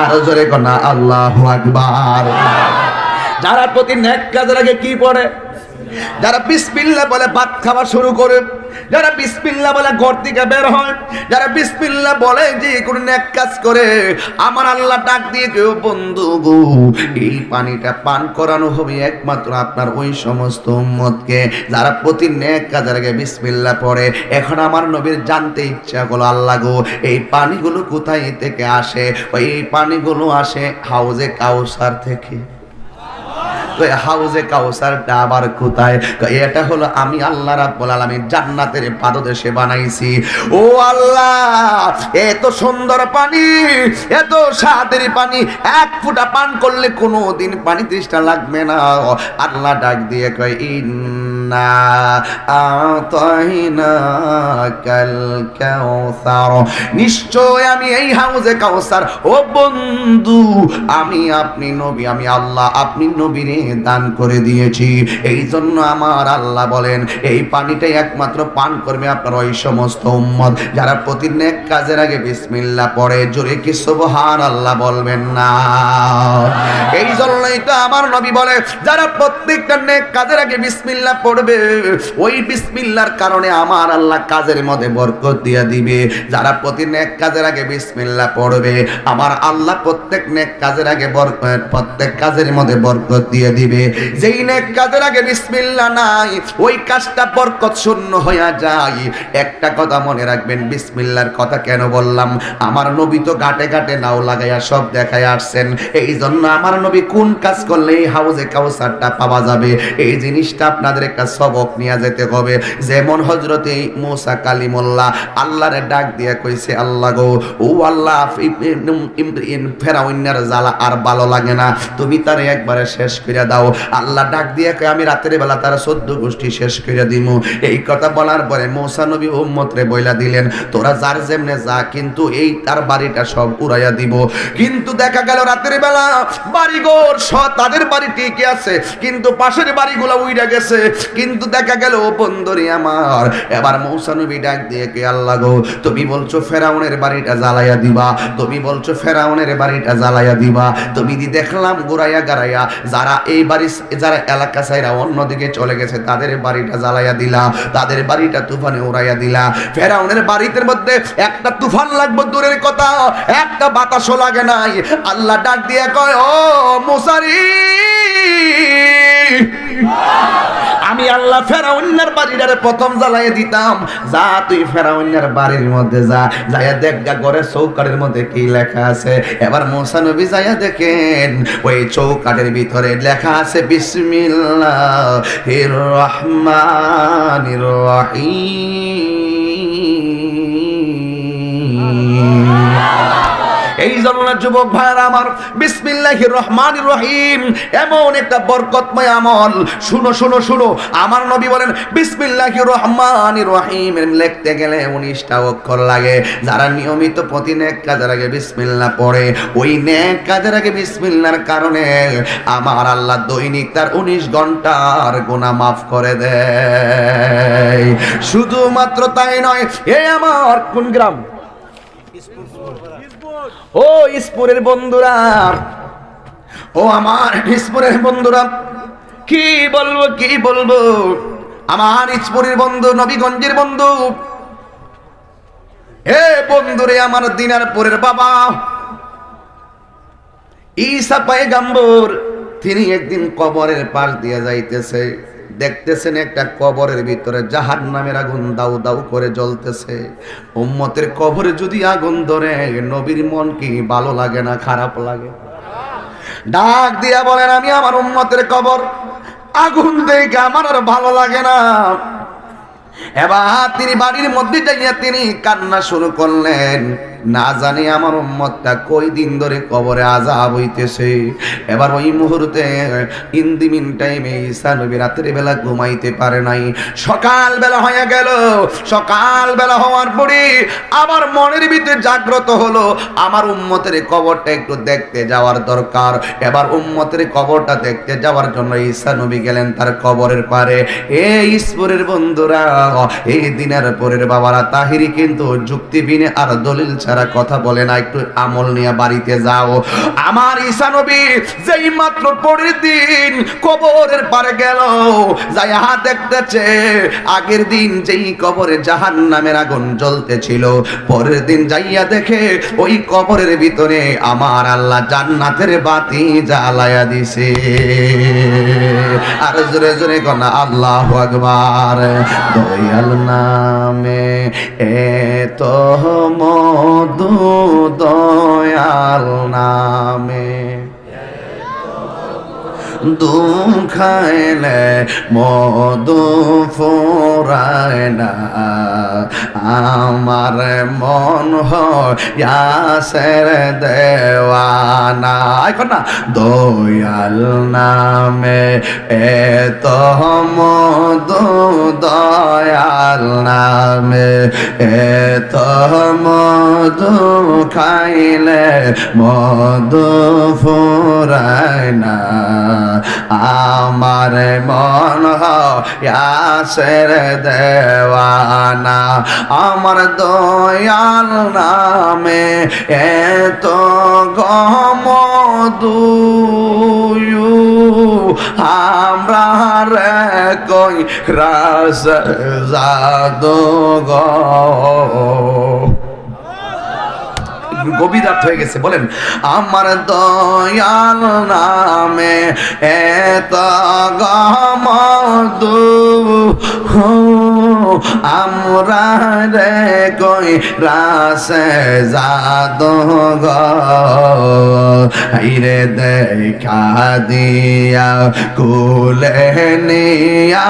S2: আরো জোরে কোন আল্লাহু আকবার। যারা প্রতি নেক কাজের আগে কি পড়ে? যারা বিসমিল্লাহ বলে ভাত খাওয়া শুরু করে, যারা বিসমিল্লাহ বলে ঘর থেকে বের হয়, যারা বিসমিল্লাহ বলে যে কোন নেক কাজ করে, আমার আল্লাহ ডাক দিয়ে কেউ, বন্ধু গো, এই পানিটা পান করানো হবে একমাত্র আপনার ওই সমস্ত উম্মতকে যারা প্রতি নেক কাজের আগে বিসমিল্লাহ পড়ে। এখন আমার নবীর জানতে ইচ্ছা হলো, আল্লাহ গো, এই পানিগুলো কোথায় থেকে আসে? এই পানিগুলো আসে হাউজে কাউসার থেকে। হাউজে কাউসারটা আবার কোথায়? এটা হলো আমি আল্লাহ রাব্বুল আলামিন জান্নাতের পাদদেশে বানাইছি। ও আল্লাহ, এত সুন্দর পানি, এত স্বাদের পানি, এক ফোঁটা পান করলে কোনোদিন পানি তৃষ্ণা লাগবে না। আল্লাহ ডাক দিয়ে কয়, ইন্না আতাইনাকাল কাউসার, নিশ্চয় আমি এই হাউজে কাউসার, ও বন্ধু, আমি আপনি নবী, আমি আল্লাহ আপনি নবীরে দান করে দিয়েছি। এই জন্য আমার আল্লাহ বলেন, এই পানিটাই একমাত্র পান করবে আপনার ওই সমস্ত উম্মত যারা প্রতি নেক কাজের আগে বিসমিল্লাহ পড়ে। জোরে কি সুবহানাল্লাহ বলবেন না? এই জন্যই তো আমার নবী বলে, যারা প্রত্যেকটা নেক কাজের আগে বিসমিল্লাহ পড়বে, ওই বিসমিল্লাহর কারণে আমার আল্লাহ কাজের মধ্যে বরকত দিয়ে দিবে। যারা প্রতি নেক কাজের আগে বিসমিল্লাহ পড়বে, আমার আল্লাহ প্রত্যেক নেক কাজের আগে বরকত, প্রত্যেক কাজের মধ্যে বরকত দিয়ে দিবে। যেই নেক কাজের আগে বিসমিল্লাহ নাই, ওই কাজটা বরকত শূন্য হয়ে যায়। একটা কথা মনে রাখবেন, বিসমিল্লাহর কথা কেন বললাম? আমার নবী তো ঘাটে ঘাটে নাও লাগাইয়া সব দেখায় আসছেন। এই জন্য আমার নবী কোন কাজ করলে এই হাউজে কাউসারটা পাওয়া যাবে, এই জিনিসটা আপনাদের একটা সবক নিয়ে যেতে হবে। যেমন হযরতে মুসা কালিমুল্লাহ আল্লাহরে ডাক দিয়ে কইছে, আল্লাহ গো, ও আল্লাহ, ফেরাউনের জ্বালা আর ভালো লাগে না, তুমি তারে একবারে শেষ করে দাও। আল্লাহ ডাক দিয়ে কয়, আমি রাতের বেলা তার 14 গোষ্ঠী শেষ করে দিব। এই কথা বলার পরে মুসা নবী উম্মতরে বইলা দিলেন, তোরা যার যেমনে যা, কিন্তু এই তার বাড়িটা সব উড়াইয়া দিব। কিন্তু দেখা গেল রাতের বেলা বাড়িঘর সব তাদের বাড়ি ঠিকই আছে, কিন্তু পাশের বাড়িগুলো উইড়া গেছে। কিন্তু দেখা গেল, বন্ধুরে আমার, এবার মুসা নবী ডাক দিয়ে কে, আল্লাহ গো, তুমি বলছো ফেরাউনের বাড়িটা জ্বালাইয়া দিবা, তুমি বলছো ফেরাউনের বাড়িটা জ্বালাইয়া দিবা, তুমি দেখলাম গোড়াইয়া গাড়াইয়া যারা এই বাড়ি, যারা এলাকা ছাইরা অন্যদিকে চলে গেছে, তাদের বাড়িটা জ্বালাইয়া দিলা, তাদের বাড়িটা তুফানে উড়াইয়া দিলা। ফেরাউনের বাড়িতে মধ্যে একটা তুফান লাগবে দূরের কথা, একটা বাতাসও লাগে নাই। আল্লাহ ডাক দিয়ে কয়, ও মুসারি, আমি আল্লাহ ফেরাউনের বাড়িটারে প্রথম জ্বালাইয়া দিতাম। যা তুই ফেরাউনের বাড়ির মধ্যে যা, যাইয়া দেখ গা ঘরের চৌকাঠের মধ্যে কি লেখা আছে। এবার মুসা নবী যাইয়া দেখেন, ওই চৌকাঠের ভিতরে লেখা আছে বিসমিল্লাহির রহমানির রহিম। এই জন্য যুবক ভাইরা আমার, বিসমিল্লাহির রহমানির রহিম এমন একটা বরকতময় আমল। শুনো শুনো শুনো, আমার নবী বলেন বিসমিল্লাহির রহমানির রহিম লিখতে গেলে 19টা অক্ষর লাগে। যারা নিয়মিত প্রতি নেক কাজের আগে বিসমিল্লাহ পড়ে, ওই নেক কাজের আগে বিসমিল্লাহর কারণে আমার আল্লাহ দৈনিক তার 19 ঘন্টার গুনাহ মাফ করে দেয়। শুধুমাত্র তাই নয়, এ আমার কোন গ্রাম? ও ইসপুরের বন্ধুরা, ও আমার ইসপুরের বন্ধুরা, কি বলবো কি বলবো, আমার ইসপুরের বন্ধু, নবীগঞ্জের বন্ধু, হে বন্ধুরে আমার, দিনারপুরের বাবা ঈসা পয়গম্বর, তিনি একদিন কবরের পাশ দিয়ে যাইতেছে, দেখতেছেন একটা কবরের ভিতরে জাহান্নামের আগুন দাউ দাউ করে জ্বলতেছে। উম্মতের কবরে যদি আগুন ধরে নবীর মন কি ভালো লাগে না খারাপ লাগে? ডাক দিয়া বলেন, আমি আমার উম্মতের কবর আগুন দেখে আমার আর ভালো লাগে না। এবার তিনি বাড়ির মধ্যে যাইয়া তিনি কান্না শুরু করলেন, না জানি আমার উম্মতটা কই দিন ধরে কবরে আযাব হইতেছে। এবার ওই মুহূর্তে ইন দি মিন টাইমে ঈসা নবী রাতের বেলা ঘুমাইতে পারে নাই। সকাল বেলা হয়ে গেল। সকাল বেলা হওয়ার পরে আবার মনের ভিতরে জাগ্রত হলো আমার উম্মতের কবরটা একটু দেখতে যাওয়ার দরকার। এবার উম্মতের কবরটা দেখতে যাওয়ার জন্য ঈসা নবী গেলেন তার কবরের পারে। এই ইসপুরের বন্ধুরা, এই দিনের পরের বাবারা, তাহিরি কিন্তু যুক্তি বিনে আর দলিল ছাড়া কথা বলে না। একটু আমল নিয়ে বাড়িতে যাও। আমার ঈসা নবী যেই মাত্র পরের দিন কবরের পারে গেল, যাইয়া দেখতেছে আগের দিন যেই কবরে জাহান্নামের আগুন জ্বলতেছিল, পরের দিন যাইয়া দেখে ওই কবরের ভিতরে আমার আল্লাহ জান্নাতের বাতি জ্বালায়া দিছে। আর জোরে জোরে কনা আল্লাহু আকবার। দয়াল নামে এত মধু, দয়াল নামে দুখাইলে মধু ফোরায় না, আমার মন হয়াসের দেওয়ানা। এখন না, দয়াল নামে এত মধু, দয়াল নামে এত মধু, খাইলে মধু ফুরায় না, আমার মন হয়াসের দেওয়ানা। আমার দয়াল নামে এত গমধু, আমরা রে কই রাস জাদু গো। গভীর রাত হয়ে গেছে, বলেন আমার দয়াল নামে এত গমধু, আমরা রে কই রাসে জাদু গো। হাইরে দেখা দিয়া কুলে নিয়া,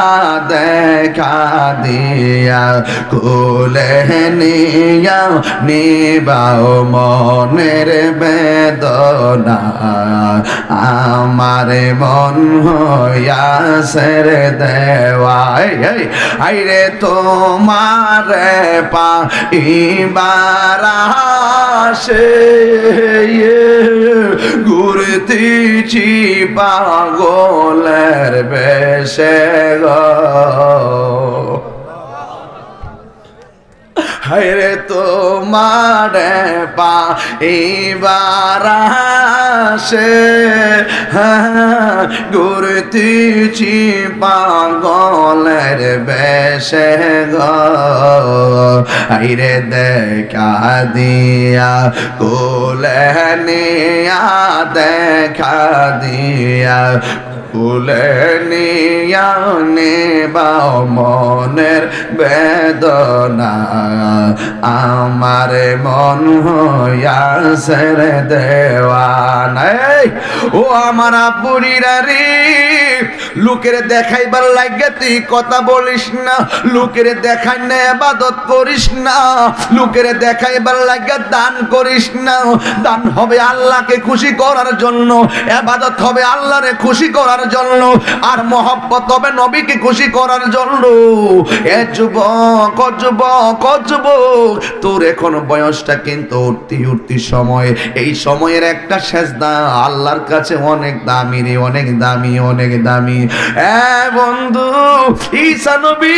S2: দেখা দিয়া কুলে নিয়া, নিবাও মনের বেদনা, আমার মন হয়াসের দেওয়াই। আইরে তোমার পাইবার আশে ঘুরতেছি পাগলের বেশে গো। হায়রে তোমার পাইবার আশে ঘুরতেছি পাগলের বেশে গো। হায়রে দেখা দিয়া কোলে নিয়া, দেখা দিয়া কুলে নিয়া, নেবাও মনের বেদনা, আমার মন হয়াসের দেওয়ানা। ও আমার বুড়িরা রে, লোকের দেখাইবার লাগে তুই কথা বলিস না, লোকের দেখাই না ইবাদত করিস না, লোকের দেখাইবার লাগে দান করিস না। দান হবে আল্লাহকে খুশি করার জন্য, ইবাদত হবে আল্লাহরে খুশি করার জন্য, আর মহব্বত হবে নবীকে খুশি করার জন্য। এ যুবক, ও যুবক, ও যুবক, তোর এখন বয়সটা কিন্তু উঠতি সময়। এই সময়ের একটা সেজদা আল্লাহর কাছে অনেক দামি রে, অনেক দামি, অনেক দামি। বন্ধু, ঈসা নবী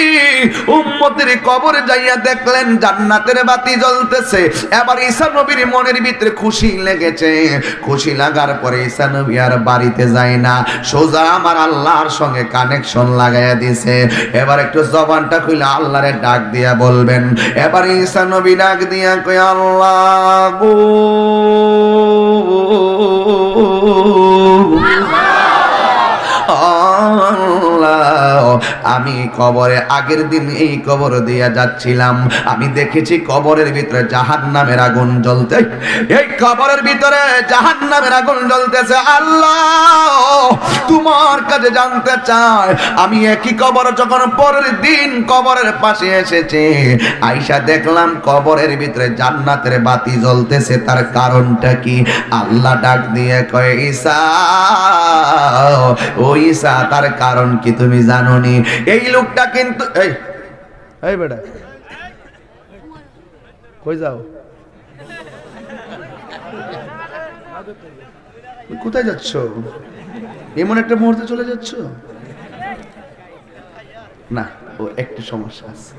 S2: উম্মতের কবরে যাইয়া দেখলেন জান্নাতের বাতি জ্বলতেছে। এবার ঈসা নবীর মনের ভিতরে খুশি লেগেছে। খুশি লাগার পরে ঈসা নবী আর বাড়িতে যায় না, সোজা আমার আল্লাহর সঙ্গে কানেকশন লাগাইয়া দিছে। এবার একটু জবানটা খুলে আল্লাহরে ডাক দিয়া বলবেন। এবার ঈসা নবী ডাক দিয়া কই, আল্লাহ গো, আল্লাহ আমি কবরে আগের দিন এই কবর দিয়ে যাচ্ছিলাম, আমি দেখেছি কবরের ভিতরে জাহান্নামের আগুন জ্বলতে, এই কবরের ভিতরে জাহান্নামের আগুন জ্বলতেছে। আল্লাহ তোমার কাছে জানতে চাই, আমি একই কবর যখন পরের দিন কবরের পাশে এসেছি, আইসা দেখলাম কবরের ভিতরে জান্নাতের বাতি জ্বলতেছে, তার কারণটা কি? আল্লাহ ডাক দিয়ে কয়, ঈসা ও ঈসা, তার কারণ কি তুমি জানোনি? এই লোকটা কিন্তু এই বেটা কই যাও, কোথায় যাচ্ছ? এমন একটা মুহূর্তে চলে যাচ্ছ না, ও একটু সমস্যা আছে,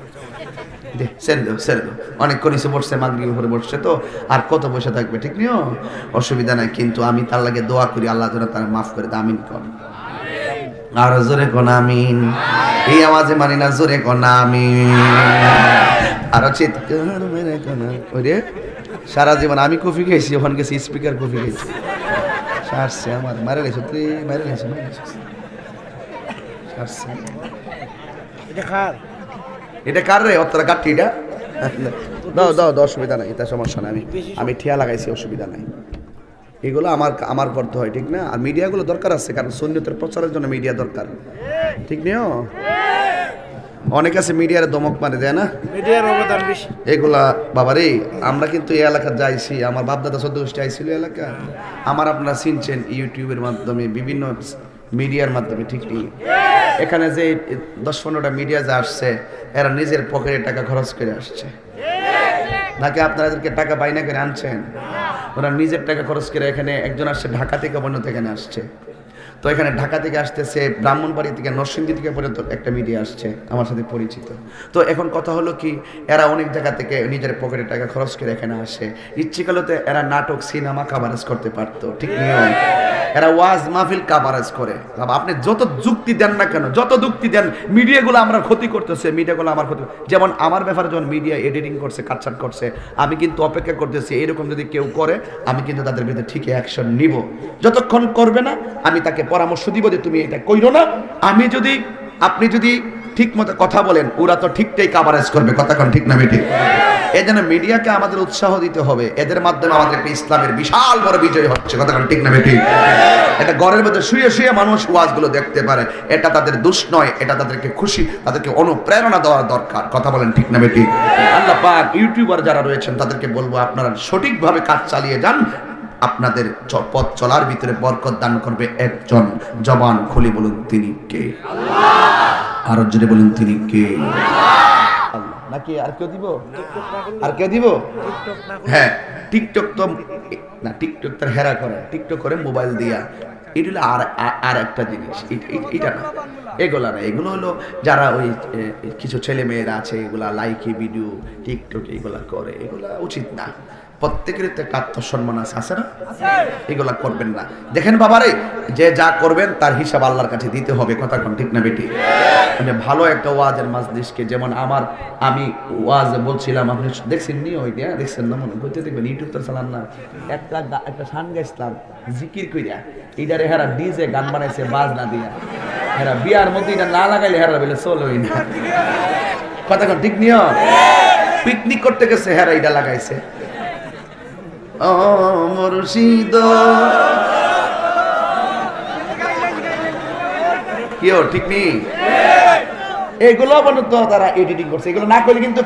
S2: ছেড়ে দাও ছেড়ে দাও, অনেকক্ষণ এসে বসছে, মাগরিব উপরে বসছে তো, আর কত বসে থাকবে, ঠিক নিও, অসুবিধা নাই, কিন্তু আমি তার লাগে দোয়া করি আল্লাহ যেন তার মাফ করে দেয়। আমিন কোন, আর জোরে কোন আমিন, এই আওয়াজে মানি না, জোরে কোন আমিন, আরো চিৎকার মেরে কোন। ওরে সারা জীবন আমি কফি খেয়েছি, ওখানে গেছি স্পিকার কফি খেয়েছি, সারছে আমার, মারে লেছো তুই, মারে লেছো, মারে লেছো, সারছে। এটা কার রে? অতটা কাটটি এটা দাও দাও দাও, অসুবিধা নাই, এটা সমস্যা নাই, আমি ঠিয়া লাগাইছি, অসুবিধা নাই, এগুলো আমার করতে হয়, ঠিক না? আর মিডিয়াগুলো দরকার আছে, কারণ সুন্নতের প্রচারের জন্য মিডিয়া দরকার, ঠিক নিও। অনেক আছে মিডিয়ার দমক মানে দেয় না, মিডিয়ার অবদান বেশি এগুলা। বাবারে আমরা কিন্তু এই এলাকা যাইছি, আমার বাপ দাদা সদ্য গোষ্ঠী আইছিল এলাকা, আমার আপনারা চিনছেন ইউটিউবের মাধ্যমে, বিভিন্ন মিডিয়ার মাধ্যমে, ঠিক নেই? এখানে যে 10-15টা মিডিয়া যা আসছে, এরা নিজের পকেটে টাকা খরচ করে আসছে, নাকি আপনাদেরকে টাকা বাইনা করে আনছেন? ওরা নিজের টাকা খরচ করে এখানে, একজন আসছে ঢাকা থেকে, অন্য থেকে এখানে আসছে, তো এখানে ঢাকা থেকে আসতেছে, ব্রাহ্মণবাড়ি থেকে, নরসিংদী থেকে পর্যন্ত একটা মিডিয়া আসছে আমার সাথে পরিচিত। তো এখন কথা হলো কি, এরা অনেক জায়গা থেকে নিজের পকেটে টাকা খরচ করে এখানে আসে, ইচ্ছেকালতে এরা নাটক সিনেমা কাভারেজ করতে পারতো, ঠিক নিয়ম, এরা ওয়াজ মাহফিল কাভারেজ করে। আপনি যত যুক্তি দেন না কেন, যত যুক্তি দেন, মিডিয়াগুলো আমরা ক্ষতি করতেছে, মিডিয়াগুলো আমার ক্ষতি, যেমন আমার ব্যাপারে যখন মিডিয়া এডিটিং করছে, কাটছাট করছে, আমি কিন্তু অপেক্ষা করতেছি, এরকম যদি কেউ করে আমি কিন্তু তাদের বিরুদ্ধে ঠিকই অ্যাকশন নিব, যতক্ষণ করবে না আমি তাকে পরামর্শ দিব যে তুমি এটা কইরো না। আমি যদি, আপনি যদি ঠিক মতো কথা বলেন, ওরা তো ঠিকটাই কাভারেজ করবে, কথা কোন ঠিক না বেঠিক? এই জন্য মিডিয়াকে আমাদের উৎসাহ দিতে হবে, এদের মাধ্যমে আমাদের একটা ইসলামের বিশাল বড় বিজয় হচ্ছে, কথা কোন ঠিক না বেঠিক? এটা ঘরের মধ্যে শুয়ে শুয়ে মানুষ ওয়াজগুলো দেখতে পারে, এটা তাদের দোষ নয়, এটা তাদেরকে খুশি, তাদেরকে অনুপ্রেরণা দেওয়ার দরকার, কথা বলেন ঠিক না বেঠিক? আল্লাহ পাক ইউটিউবার যারা রয়েছেন তাদেরকে বলবো, আপনারা সঠিকভাবে কাজ চালিয়ে যান, আপনাদের পথ চলার ভিতরে বরকত দান করবে একজন। জবান খুলে বলুন তিনি কে? আল্লাহ। আর জোরে বলুন তিনি কে? আল্লাহ। নাকি আর কেউ দিব? আর কেউ দিব? হ্যাঁ, টিকটক তো না, টিকটক তার হেরা করে, টিকটক করে মোবাইল দিয়া, এটা হলো আর একটা জিনিস, এটা না, এগুলা না, এগুলো হলো যারা ওই কিছু ছেলে মেয়েরা আছে, এগুলা লাইকি ভিডিও টিকটক এগুলা করে, এগুলা উচিত না। প্রত্যেকের তো একটা আত্মসম্মান আছে না? এগুলা করবেন না। দেখেন বাবারে, যে যা করবেন তার হিসাব আল্লাহর কাছে দিতে হবে, কথা কোন ঠিক না বেটি? মানে ভালো একটা ওয়াজের মাজলিসকে, যেমন আমি ওয়াজ বলছিলাম, আপনি দেখছেন নি? ওইটা দেখছেন না? মনে করতে দেখবেন, ইউটিউব তো চালান না, একটা গান গাইছিলাম জিকির কইরা, এইটারে হেরা ডিজে গান বানাইছে বাজ না দিয়া, হেরা বিয়ার মধ্যে এটা না লাগাইলে হেরা বলে চলোই না, কথা কোন ঠিক নিও? পিকনিক করতে গেছে, হেরা এটা লাগাইছে, ও মুর্শিদ কিও, ঠিক নেই? এগুলো তো তারা এডিটিং করছে, এগুলো না করলে কিন্তু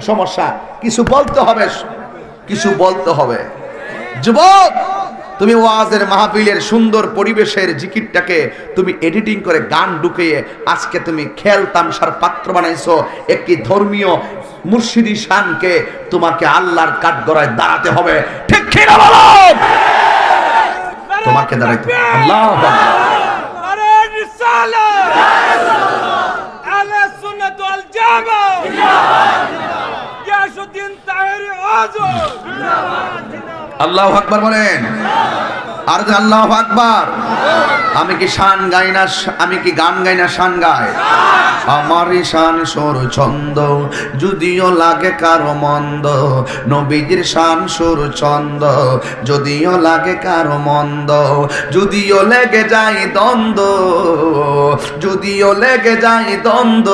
S2: সমস্যা। কিছু বলতে হবে, কিছু বলতে হবে। যুবক, তুমি ওয়াজের মাহফিলের সুন্দর পরিবেশের জিকিরটাকে তুমি এডিটিং করে গান ঢুকিয়ে আজকে তুমি খেল তামসার পাত্র বানাইছো। একটি ধর্মীয় মুর্শিদি শানকে তোমাকে আল্লাহর কাঠগড়ায় দাঁড়াতে হবে, ঠিক কি না বলো? তোমাকে দাঁড়াইতে হবে। আল্লাহু আকবার। আরে রিসালাত আলা সুন্নাত ওয়াল জামাত, ইয়াসুদ্দিন তাহেরি আযম, আল্লাহু আকবার বলেন। আর আল্লাহু আকবার। আমি কি শান গাই না, আমি কি গান গাই না শান গাই? আমারই শান সুর ছন্দ যদিও লাগে কারো মন্দ, নবীজির শান সুর ছন্দ যদিও লাগে কারো মন্দ, যদিও লেগে যায় দ্বন্দ্ব, যদিও লেগে যায় দ্বন্দ্ব,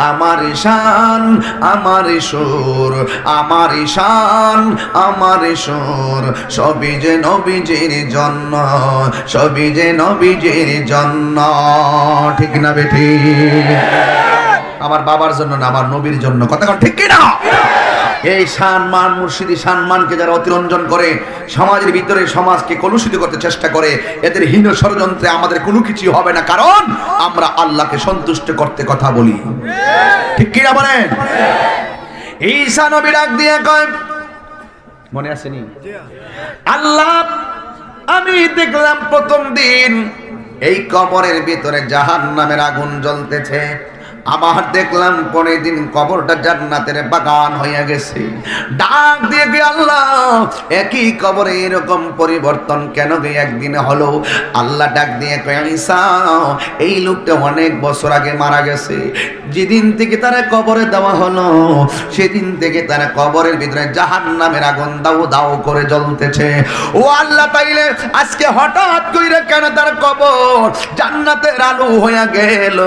S2: আমারই শান আমারই সুর, আমারই শান আমারই সুর, সবই যে নবীজির জন্য, সবই যে নবীজির জন্য। ঠিক না বেঠি? আমার বাবার জন্য না, আমার নবীর জন্য। কথা কোন ঠিক কি না? এই সম্মান, মুর্শিদি সম্মানকে যারা অতিরঞ্জন করে সমাজের ভিতরে সমাজকে কলুষিত করতে চেষ্টা করে, এদের হীন ষড়যন্ত্রে আমাদের কোনো কিছু হবে না, কারণ আমরা আল্লাহকে সন্তুষ্ট করতে কথা বলি। ঠিক কি না বলেন? ঈসা নবী ডাক দিয়ে কয়, মনে আসেনি? আল্লাহ, আমি দেখলাম প্রথম দিন এই কবরের ভিতরে জাহান্নামের আগুন জ্বলতেছে, আবার দেখলাম পরের দিন কবরটা জান্নাতের বাগান হয়ে গেছে। ডাক দিয়ে গে আল্লাহ, একই কবরে এরকম পরিবর্তন কেন গে একদিনে হলো? আল্লাহ ডাক দিয়ে কয়, ঈসা, এই লোকটা অনেক বছর আগে মারা গেছে, যেদিন থেকে তারা কবরে দেওয়া হলো সেদিন থেকে তারা কবরের ভিতরে জাহান্নামের আগুন দাও দাও করে জ্বলতেছে। ও আল্লাহ, তাইলে আজকে হঠাৎ কইরা কেন তার কবর জান্নাতের আলো হয়ে গেল?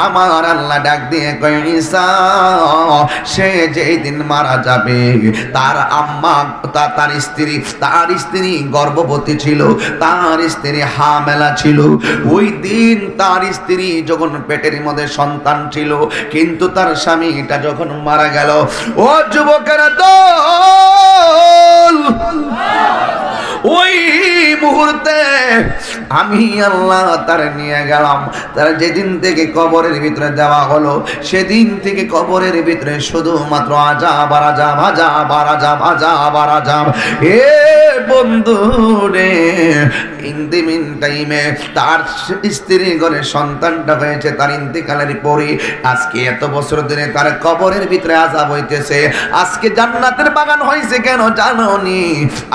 S2: আমার আল্লাহ ডাক দিয়ে কয়, ঈসা, সে যেই দিন মারা যাবে তার আম্মা, তার স্ত্রী গর্ভবতী ছিল, তার স্ত্রী হামেলা ছিল। ওই দিন তার স্ত্রী যখন পেটের মধ্যে সন্তান ছিল, কিন্তু তার স্বামীটা যখন মারা গেল, ও যুবকেরা দল, ওই মুহূর্তে আমি আল্লাহ তার নিয়ে গেলাম। তার যেদিন থেকে কবরের ভিতরে দেওয়া হলো সেদিন থেকে কবরের ভিতরে শুধুমাত্র আযাব আর আযাব, আযাব আর আযাব, আযাব আর আযাব। এ বন্ধু রে, ইন দি মিন টাইমে তার স্ত্রী ঘরে সন্তানটা হয়েছে, তার ইন্তেকালের পরে আজকে এত বছর ধরে তার কবরের ভিতরে আযাব হইতেছে। আজকে জান্নাতের বাগান হয়েছে কেন জানোনি?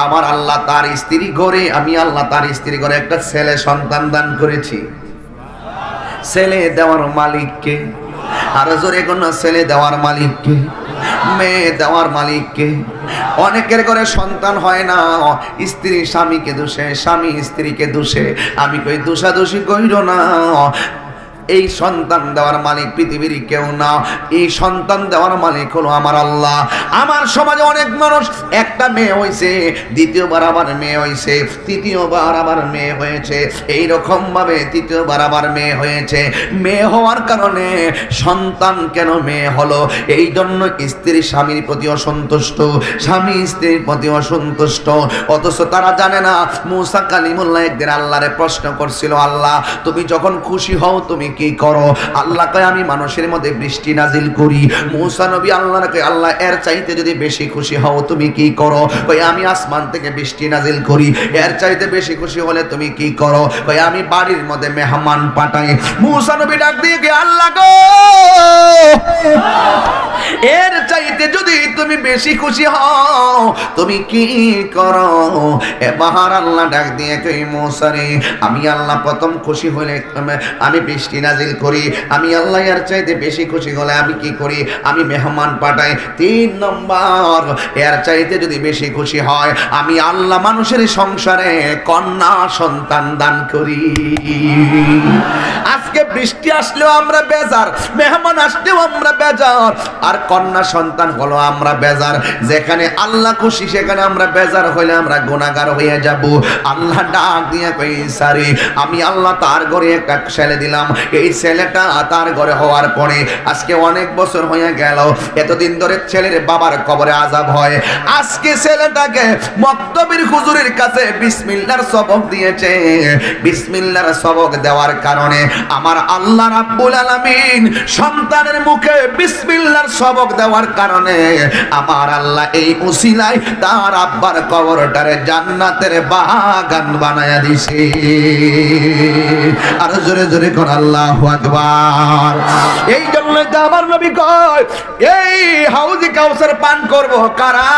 S2: আমার আল্লাহ তার স্ত্রী ঘরে, আমি আল্লাহ তার স্ত্রী ঘরে একটা ছেলে সন্তান দান করেছি। ছেলে দেওয়ার মালিককে, আর জোরে কোন ছেলে দেওয়ার মালিককে, মেয়ে দেওয়ার মালিককে। অনেকের ঘরে সন্তান হয় না, স্ত্রী স্বামীকে দোষে, স্বামী স্ত্রীকে দোষে। আমি কই দোষাদোষি কইরো না, এই সন্তান দেওয়ার মালিক পৃথিবীর কেউ না, এই সন্তান দেওয়ার মালিক হলো আমার আল্লাহ। আমার সমাজে অনেক মানুষ একটা মেয়ে হয়েছে, দ্বিতীয়বার আবার মেয়ে হয়েছে, তৃতীয়বার আবার মেয়ে হয়েছে, এইরকম ভাবে তৃতীয়বার আবার মেয়ে হয়েছে। মেয়ে হওয়ার কারণে সন্তান কেন মেয়ে হলো? এই জন্য স্ত্রী স্বামীর প্রতি অসন্তুষ্ট, স্বামী স্ত্রীর প্রতি অসন্তুষ্ট। অথচ তারা জানে না, মুসা কালিমুল্লাহ একদিন আল্লাহরে প্রশ্ন করছিল, আল্লাহ তুমি যখন খুশি হও তুমি কি করো? আল্লাহ কয়, আমি মানুষের মধ্যে বৃষ্টি নাজিল করি। মুসা নবী আল্লাহর কয়, আল্লাহ এর চাইতে যদি বেশি খুশি হও তুমি কি করো? কয়, আমি আসমান থেকে বৃষ্টি নাজিল করি। এর চাইতে বেশি খুশি হলে তুমি কি করো? কয়, আমি বাড়ির মধ্যে মেহমান পাঠাই। মুসা নবী ডাক দিয়ে কে, আল্লাহ গো, এর চাইতে যদি তুমি বেশি খুশি হও তুমি কি করো? এবার আল্লাহ ডাক দিয়ে কই, মুসা রে, আমি আল্লাহ প্রথম খুশি হলে আমি বৃষ্টি নাজিল করি। আমি আল্লাহ এর চাইতে বেশি খুশি হলে আমি কি করি? আমি মেহমান পাঠাই। 3 নম্বর, এর চাইতে যদি বেশি খুশি হয় আমি আল্লাহ মানুষের সংসারে কন্যা সন্তান দান করি। আজকে বৃষ্টি আসলেও আমরা বেজার, মেহমান আসলেও আমরা বেজার, আর কন্যা সন্তান হলো আমরা বেজার। যেখানে আল্লাহ খুশি সেখানে আমরা বেজার হইলে আমরা গুনাহগার হয়ে যাব। আল্লাহ ডাক দিয়ে কই, সারি আমি আল্লাহ তার ঘরে একটা ছেলে দিলাম। এই ছেলেটা তার ঘরে হওয়ার পরে আজকে অনেক বছর হয়ে গেল, এতদিন ধরে ছেলের বাবার কবরে আযাব হয়। আজকে ছেলেটাকে মক্তবের হুজুরের কাছে বিসমিল্লাহর সবক দিয়েছে। বিসমিল্লাহর সবক দেওয়ার কারণে আমার আল্লাহ রাব্বুল আলামিন সন্তানের মুখে বিসমিল্লাহর সবক দেওয়ার কারণে আমার আল্লাহ এই উসিলায় তার আব্বার কবরটারে জান্নাতের বাগান বানায়া দিছে। আর জোরে জোরে কোন আল্লাহু আল্লাহু আকবার। এই জন্য তো আমার নবী কয় এই হাউজে কাউসার পান করব কারা?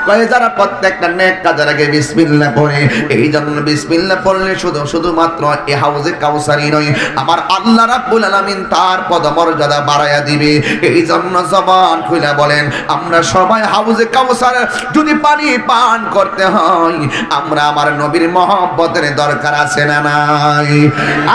S2: কয় যারা প্রত্যেকটা নেক কাজের আগে বিসমিল্লাহ পড়ে। এই জন্য বিসমিল্লাহ পড়লে শুধুমাত্র এই হাউজে কাউসারই নয়, আমার আল্লাহ রাব্বুল আলামিন তার পদমর্যাদা বাড়ায়া দিবে। এই জন্য জবান খুলে বলেন, আমরা সবাই হাউজে কাউসার যদি পানি পান করতে হয়, আমরা আমার নবীর মহব্বতের দরকার আছে না নাই?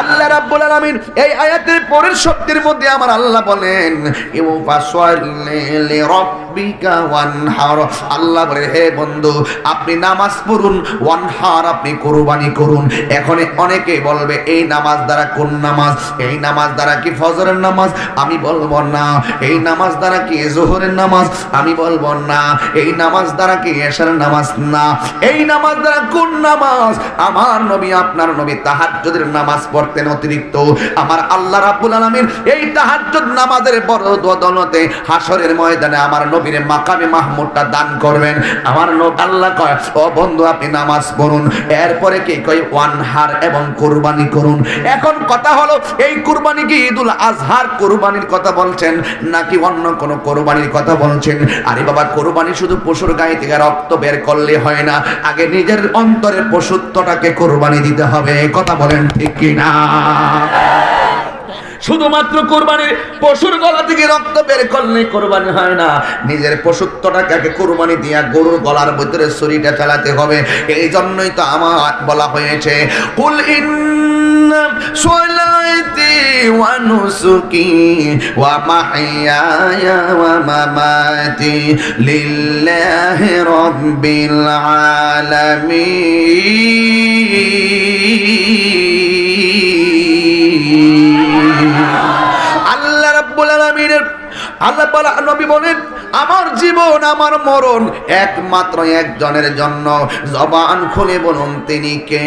S2: আল্লাহ রাব্বুল আলামিন এই আয়াতের পরের শব্দের মধ্যে আমার আল্লাহ বলেন ইউফাসাল্লি লিরাব্বিকা ওয়ানহার। আল্লাহ বলে হে বন্ধু আপনি নামাজ পড়ুন, ওয়ানহার আপনি কুরবানি করুন। এখন অনেকে বলবে এই নামাজ দ্বারা কোন নামাজ? এই নামাজ দ্বারা কি ফজরের নামাজ? আমি বলবো না। এই নামাজ দ্বারা কি যোহরের নামাজ? আমি বলবো না। এই নামাজ দ্বারা কি এশার নামাজ? না। এই নামাজ দ্বারা কোন নামাজ? আমার নবী আপনার নবী তাহাজ্জুদের নামাজ পড়তেন অতিরিক্ত। আমার আল্লাহ রাব্বুল আলামিন এই তাহাজ্জুদ নামাজের বদৌলতে হাসরের ময়দানে আমার নবীর মাকামে মাহমুদটা দান করবেন। আমার আল্লাহ কয় ও বন্ধু আপনি নামাজ পড়ুন, এরপরে কি কয় ওয়ানহার এবং কুরবানি করুন। এখন কথা হলো এই কুরবানি কি ঈদুল আজহার কুরবানির কথা বলছেন নাকি অন্য কোন কুরবানির কথা বলছেন? আরে বাবা কুরবানি শুধু পশুর গায়ে থেকে রক্ত বের করলে হয় না, আগে নিজের অন্তরের পশুত্বটাকে কুরবানি দিতে হবে। কথা বলেন ঠিক কি না? শুধুমাত্র কুরবানি পশুর গলা থেকে রক্ত বের করলে কুরবানি হয় না, নিজের পশুত্বটাকে কুরবানি দিয়া গরুর গলার ভিতরে ছুরিটা চালাতে হবে। এই জন্যই তো আমার বলা হয়েছে কুল ইন্না সলাতি ওয়া নুসুকি ওয়া মাহইয়ায়া ওয়া মামাতি লিল্লাহি রাব্বিল আলামিন। আল্লাহ রাব্বুল আলামিনের আল্লাহ নবী বলেন আমার জীবন আমার মরণ একমাত্র একজনের জন্য, জবান খুলে বলুন তিনি কে?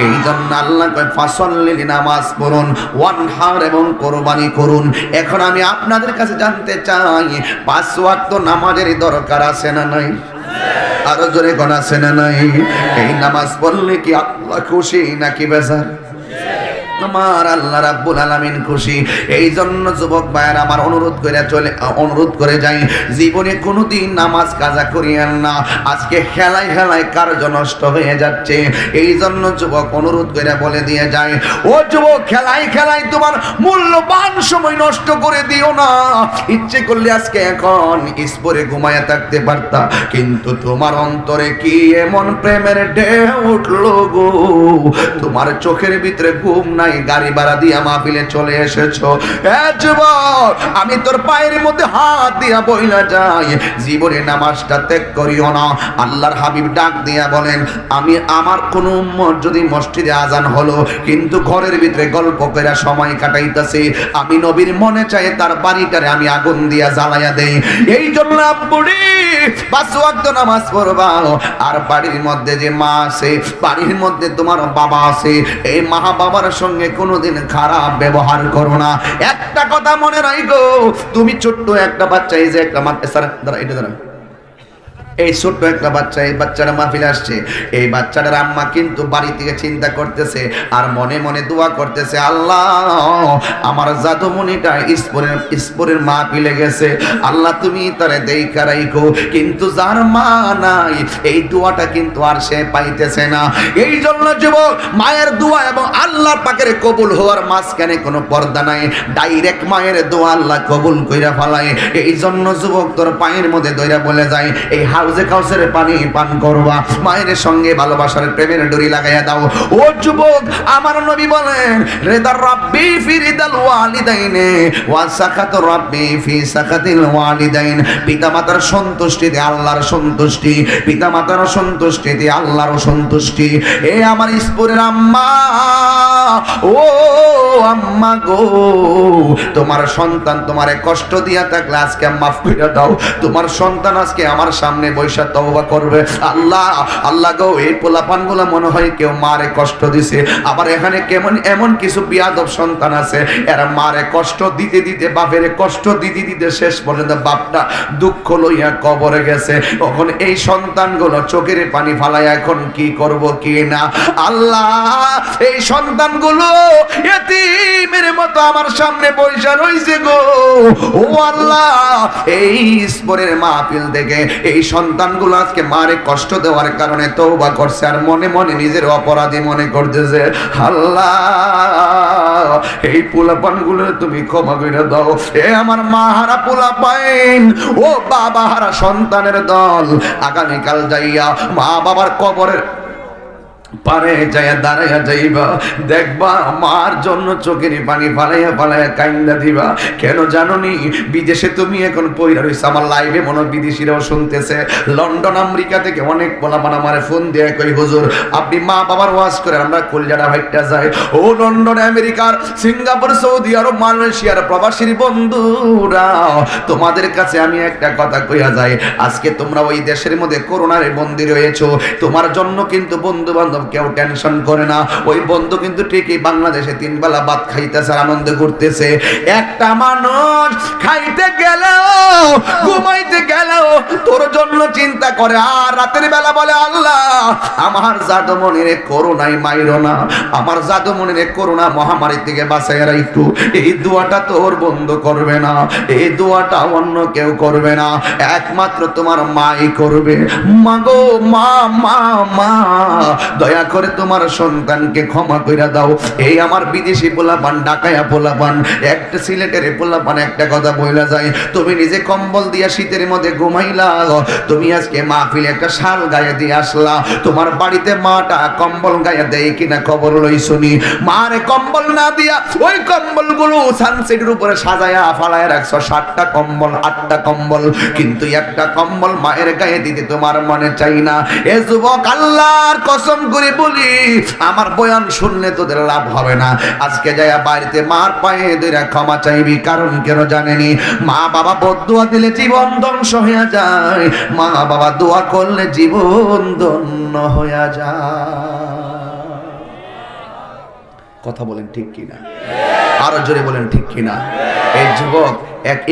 S2: এই জন্য আল্লাহ কয় ফাসাল্লি নামাজ পড়ুন, ওয়ানহার এবং কুরবানি করুন। এখন আমি আপনাদের কাছে জানতে চাই 5 ওয়াক্ত নামাজের দরকার আছে না নাই? আরো জোরে কোন আছে না নাই? এই নামাজ পড়লে কি আল্লাহ খুশি নাকি বেজার? আমার আল্লাহ রাব্বুল আলামিন খুশি। এই জন্য যুবক ভাইয়ের আমার অনুরোধ করে যাই, জীবনে কোনোদিন নামাজ কাজা করিয়েন না। আজকে খেলায় খেলায় কার্য নষ্ট হয়ে যাচ্ছে। এই জন্য যুবক অনুরোধ করে বলে দিয়ে যায়, ও যুবক খেলায় খেলায় তোমার মূল্যবান সময় নষ্ট করে দিও না। ইচ্ছে করলে আজকে এখন ইসপরে ঘুমায়া থাকতে পারতা, কিন্তু তোমার অন্তরে কি এমন প্রেমের ঢেউ উঠলো গো, তোমার চোখের ভিতরে ঘুম নাই, গাড়ি ভাড়া দিয়া মাহফিলে চলে এসেছো। যুবক আমি তোর পায়ের মধ্যে হাত দিয়া বইলা যাই, জীবনে নামাজটা ত্যাগ করিও না। আল্লাহর হাবিব ডাক দিয়া বলেন আমি আমার কোন উম্মত যদি মসজিদে আজান হলো কিন্তু ঘরের ভিতরে গল্প করে সময় কাটাইতেছে, আমি নবীর মনে চাই তার বাড়িটারে আমি আগুন দিয়া জ্বালাইয়া দেই। এই জন্য আব্বুরি 5 ওয়াক্ত নামাজ পড়বা। আর বাড়ির মধ্যে যে মা আছে, বাড়ির মধ্যে তোমার বাবা আছে, এই মা বাবার সঙ্গে কোনোদিন খারাপ ব্যবহার করো না। একটা কথা মনে রাখো, তুমি ছোট্ট একটা বাচ্চা, এই যে একটা এই ছোট্ট একটা বাচ্চা, এই বাচ্চাটা মাহফিলে আসছে, এই বাচ্চাটার আম্মা কিন্তু বাড়ি থেকে চিন্তা করতেছে আর মনে মনে দোয়া করতেছে, আল্লাহ আমার জাদুমণিটা ইসপুরের মাহফিলে গেছে, আল্লাহ তুমি তারে দেইখা রাখো। কিন্তু যার মা নাই এই দোয়াটা কিন্তু আর সে পাইতেছে না। এই জন্য যুবক মায়ের দোয়া এবং আল্লাহ পাকের কবুল হওয়ার মাঝখানে কোনো পর্দা নাই, ডাইরেক্ট মায়ের দোয়া আল্লাহ কবুল কইরা ফেলায়। এই জন্য যুবক তোর পায়ের মধ্যে দইরা বলে যায় এই হাউজে কাউসারে পানি পান করবা, মায়ের সঙ্গে ভালোবাসার প্রেমের ডরি লাগাইয়া দাও। ও যুবক আমার নবী বলেন রিদা রাব্বি ফি রিদাল ওয়ালিদাইনে ওয়া সাকাত রাব্বি ফি সাকাতিল ওয়ালিদাইন। পিতামাতার সন্তুষ্টিতে আল্লাহর সন্তুষ্টি, পিতামাতার সন্তুষ্টিতে আল্লাহর সন্তুষ্টি। এ আমার ইসপুরের আম্মা, ও আম্মা গো, তোমার সন্তান তোমারে কষ্ট দিয়া থাকলে আজকে মাফ করে দাও। তোমার সন্তান আজকে আমার সামনে বৈশা তওবা করবে। আল্লাহ আল্লাহ গো, এই পোলাপানগুলো মনে হয় কেউ মারে কষ্ট দিছে, আবার এখানে কেমন এমন কিছু বিয়াদব সন্তান আছে, এরা মারে কষ্ট দিতে দিতে, বাপের কষ্ট দিতে দিতে শেষ পর্যন্ত বাপটা দুঃখ লইয়া কবরে গেছে। তখন এই সন্তানগুলো চোখের পানি ফালায় এখন কি করব কি না। আল্লাহ এই সন্তানগুলো এতিমের মতো আমার সামনে বৈশা রইছে গো। ও আল্লাহ, এই ইসপরের মাহফিল থেকে এই সন্তানগুলো আজকে মারে কষ্ট দেওয়ার কারণে তওবা করছে, আর মনে মনে নিজের অপরাধী মনে করতেছে। আল্লাহ এই পোলাপানগুলো তুমি ক্ষমা করে দাও। এ আমার মা হারা পোলাপাইন, ও বাবা হারা সন্তানের দল, আগামীকাল যাইয়া মা বাবার কবরের পারে যাইয়া দাঁড়াইয়া যাইবা, দেখবা মার জন্য চোখের পানি ফালাইয়া ফালাইয়া কাইন্দা দিবা। কেন জানোনি? বিদেশে তুমি এখন পয়রা রইছ, আমার লাইভে মনে বিদেশিরাও শুনতেছে, লন্ডন আমেরিকা থেকে অনেক পোলাপান আমারে ফোন দিয়ে কই হুজুর আপনি মা বাবার ওয়াজ করে আমরা কলজাটা ভাইটা যাই। ও লন্ডন আমেরিকার, সিঙ্গাপুর, সৌদি আরব, মালয়েশিয়ার প্রবাসীর বন্ধুরা, তোমাদের কাছে আমি একটা কথা কইয়া যাই, আজকে তোমরা ওই দেশের মধ্যে করোনার বন্দী রয়েছো, তোমার জন্য কিন্তু বন্ধু বান্ধব কেউ টেনশন করে না। ওই বন্ধু কিন্তু ঠিকই বাংলাদেশে 3 বেলা ভাত খাইতেছে, আনন্দ করতেছে। একটা মানুষ খাইতে গেলেও ঘুমাইতে গেলেও তোর জন্য চিন্তা করে, আর রাতের বেলা বলে আল্লাহ আমার জাদুমণিরে করোনায় মাইরো না, আমার জাদুমণিরে করোনা মহামারী থেকে বাঁচাইয়া রাখো। এই দোয়াটা তোর বন্ধ করবে না, এই দোয়াটা অন্য কেউ করবে না, একমাত্র তোমার মাই করবে। মা গো মা, মা মা দয়া করে তোমার সন্তানকে ক্ষমা কইরা দাও। এই আমার বিদেশি পোলাপান, ঢাকায়া পোলাপান, একটা সিলেটের পোলাপান একটা কথা বইলা যায়, তুমি নিজে কম্বল দিয়া শীতের মধ্যে ঘুমাইলা, তুমি আজকে মাহফিলে একটা শাল গায়ে দিয়ে আসলা, তোমার বাড়িতে মাটা কম্বল গায়ে দেয় কিনা খবর লইছনি? মারে কম্বল না দিয়া ওই কম্বলগুলো সানসেটের উপরে সাজায়া ফালায় রাখছো, 7টা কম্বল 8টা কম্বল, কিন্তু একটা কম্বল মায়ের গায়ে দিতে তোমার মনে চাই না। এ যুবক, আল্লাহর কসম করে বলি আমার বয়ান শুনলে তোদের লাভ হবে না, আজকে যাইয়া বাড়িতে মার পায়ে ধরে ক্ষমা চাইবি। কারণ কেন জানেনি? মা বাবা বদদুয়া দিলে জীবন ধ্বংস হয়ে যায়, মা বাবা দোয়া করলে জীবন ধন্য হয়ে যায়। কথা বলেন ঠিক কিনা? আরো জোরে বলেন ঠিক কিনা? এই যুবক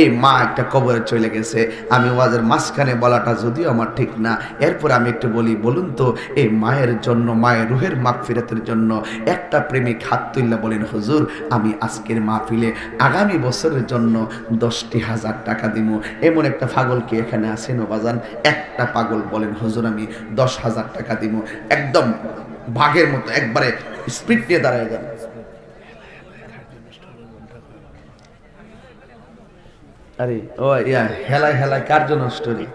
S2: এই মা একটা কবরে চলে গেছে, আমি ওয়াজের মাঝখানে বলাটা যদিও আমার ঠিক না, এরপর আমি একটু বলি, বলুন তো এই মায়ের জন্য, মায়ের রুহের মাগফিরাতের জন্য একটা প্রেমিক হাত তুললে বলেন হুজুর আমি আজকের মাহফিলে আগামী বছরের জন্য 10,000 টাকা দিব। এমন একটা পাগল কি এখানে আছেন বাজান? একটা পাগল বলেন হুজুর আমি 10,000 টাকা দিব। একদম ভাগের মতো একবারে স্পিড নিয়ে দাঁড়ায় যান। আরে ও ইয়া হেলায় হেলায় কার্য নষ্ট রে,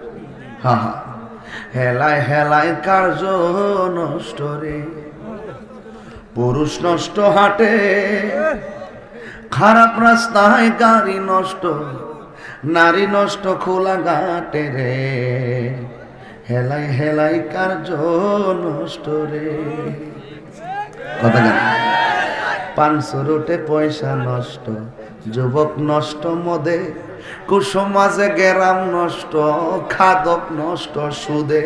S2: হ্যাঁ হ্যাঁ, হেলায় হেলায় কার্য নষ্ট রে, পুরুষ নষ্ট হাটে, খারাপ রাস্তায় গাড়ি নষ্ট, নারী নষ্ট খোলা ঘাটে রে, হেলায় হেলায় কার্য নষ্ট রে। কথা গান 500 রুটে পয়সা নষ্ট, যুবক নষ্ট মদে, কুসমাজে গেরাম নষ্ট, খাদক নষ্ট সুদে।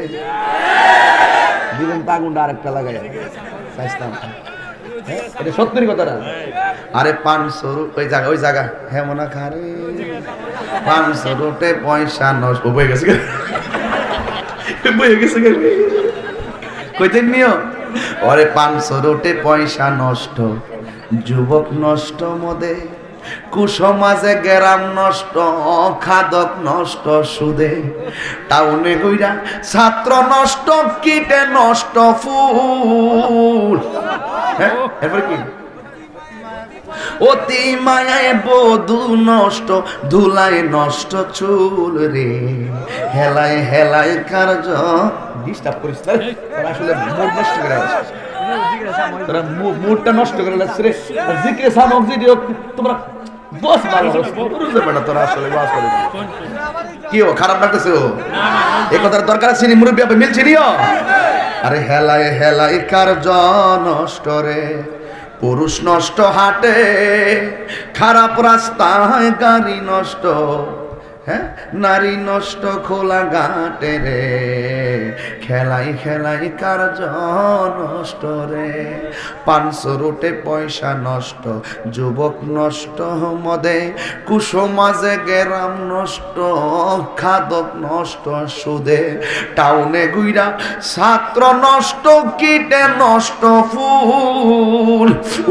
S2: দিবেন তাগুন্ডা আরেকটা লাগাই, এটা সত্যি কথা না? আরে 500 ওই জায়গা হেমনা খারে 500 রুটে পয়সা নষ্ট বয়ে গেছে, বয়ে গেছে কইতেন নিও। ওরে 500 রুটে পয়সা নষ্ট, যুবক নষ্ট মদে, কুসমাজে গেরাম নষ্ট, খাদক নষ্ট সুদে, টাউনে গইরা ছাত্র নষ্ট, কিটে নষ্ট ফুল। হ্যাঁ এরপর কি? অতি মায়ায় বধূ নষ্ট, ধুলায় নষ্ট চুল রে, হেলায় হেলায় কার্য। ডিস্টার্ব করিস না, আসলে মুড নষ্ট করে আসছে, তোরা মুডটা নষ্ট করে আসছে রে। জিকিরে সামগ্রী দিও তোমরা, বস ভালো বুঝতে পারো তোরা আসলে বাস করে কি ও খারাপ লাগতেছে? ও এই কথার দরকার আছে নি? মুরব্বি আপনি মিলছে নিও। আরে হেলায় হেলায় কার্য নষ্ট রে, পুরুষ নষ্ট হাটে, খারাপ রাস্তায় গাড়ি নষ্ট, হ্যাঁ, নারী নষ্ট খোলা ঘাটে রে, খেলাই খেলাই কার্য নষ্ট রে, 500 রুটে পয়সা নষ্ট, যুবক নষ্ট মদে, কুসমাজে গেরাম নষ্ট, খাদক নষ্ট সুদে, টাউনে গুইরা ছাত্র নষ্ট, কীটে নষ্ট ফুল,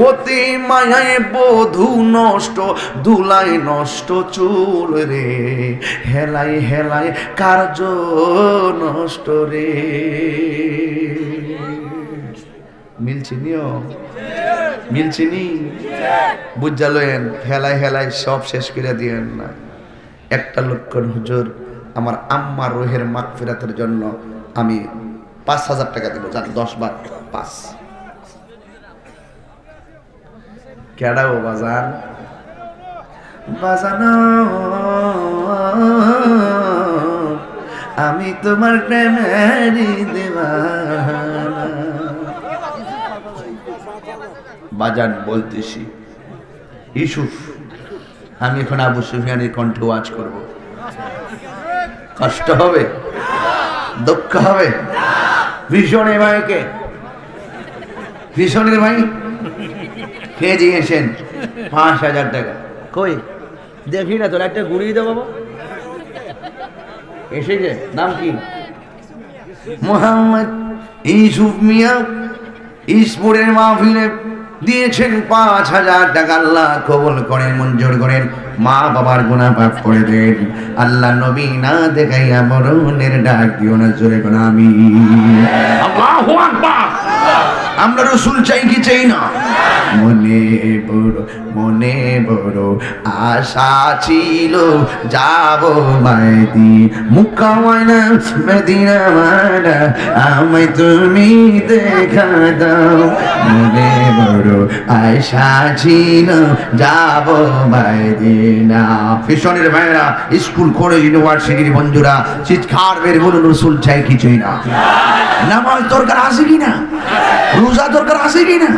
S2: অতি মায়ায় বধূ নষ্ট, দুলাই নষ্ট চুল রে, হেলাই হেলাই কার্য নষ্ট রে। মিলছিনিও মিলছিনি বুঝালেন, হেলাই হেলাই সব শেষ করে দিয়েন না। একটা লক্ষণ হুজুর আমার আম্মার রোহের মাগফিরাতের জন্য আমি 5,000 টাকা দিব, জান 10 বার 5। কেডাও বাজান বাজানো, আমি তোমার প্রেমেরই দিওয়ানা। বাজান বলতেছি ইউসুফ, আমি এখন আবু সুফিয়ানের কণ্ঠে ওয়াজ করব। কষ্ট হবে, দুঃখ হবে। ভীষণের ভাইকে, ভীষণের ভাই খেয়ে দিয়েছেন 5,000 টাকা। কই দেখি না, তোর একটা গুড়িয়ে দাও বাবা। এসেছে, নাম কি? মোহাম্মদ ইউসুফ মিয়া। ইসপুরের মাহফিলে দিয়েছেন 5,000 টাকা। আল্লাহ কবুল করেন, মঞ্জুর করেন, মা বাবার গুনাহ মাফ করে দেন। আল্লাহ নবী না দেখাইয়া মরণের ডাক দিও না, জোরে কোন আমিন। আল্লাহু আকবার। আমরা রাসূল চাই কি চাই না? মনে বড় আশা ছিল যাব মাইদি, মুক্কা ময়না মদিনা মানা, আমায় তুমি দেখা দাও। মনে বড় আশা ছিল যাব মাইদিনা। ফিশনের ভাইরা, স্কুল কলেজ ইউনিভার্সিটির বন্ধুরা, চিৎকার বের বলুন রাসূল চাই কি চাই না? নামাজ দরকার আছে কিনা? রোজা দরকার আছে কিনা?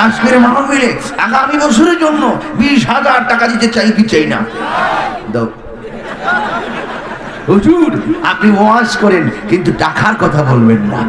S2: আজকের মাহফিলে আগামী বছরের জন্য 20,000 টাকা দিতে চাই কি চাই না? দাও। হুজুর আপনি ওয়াজ করেন কিন্তু টাকার কথা বলবেন না।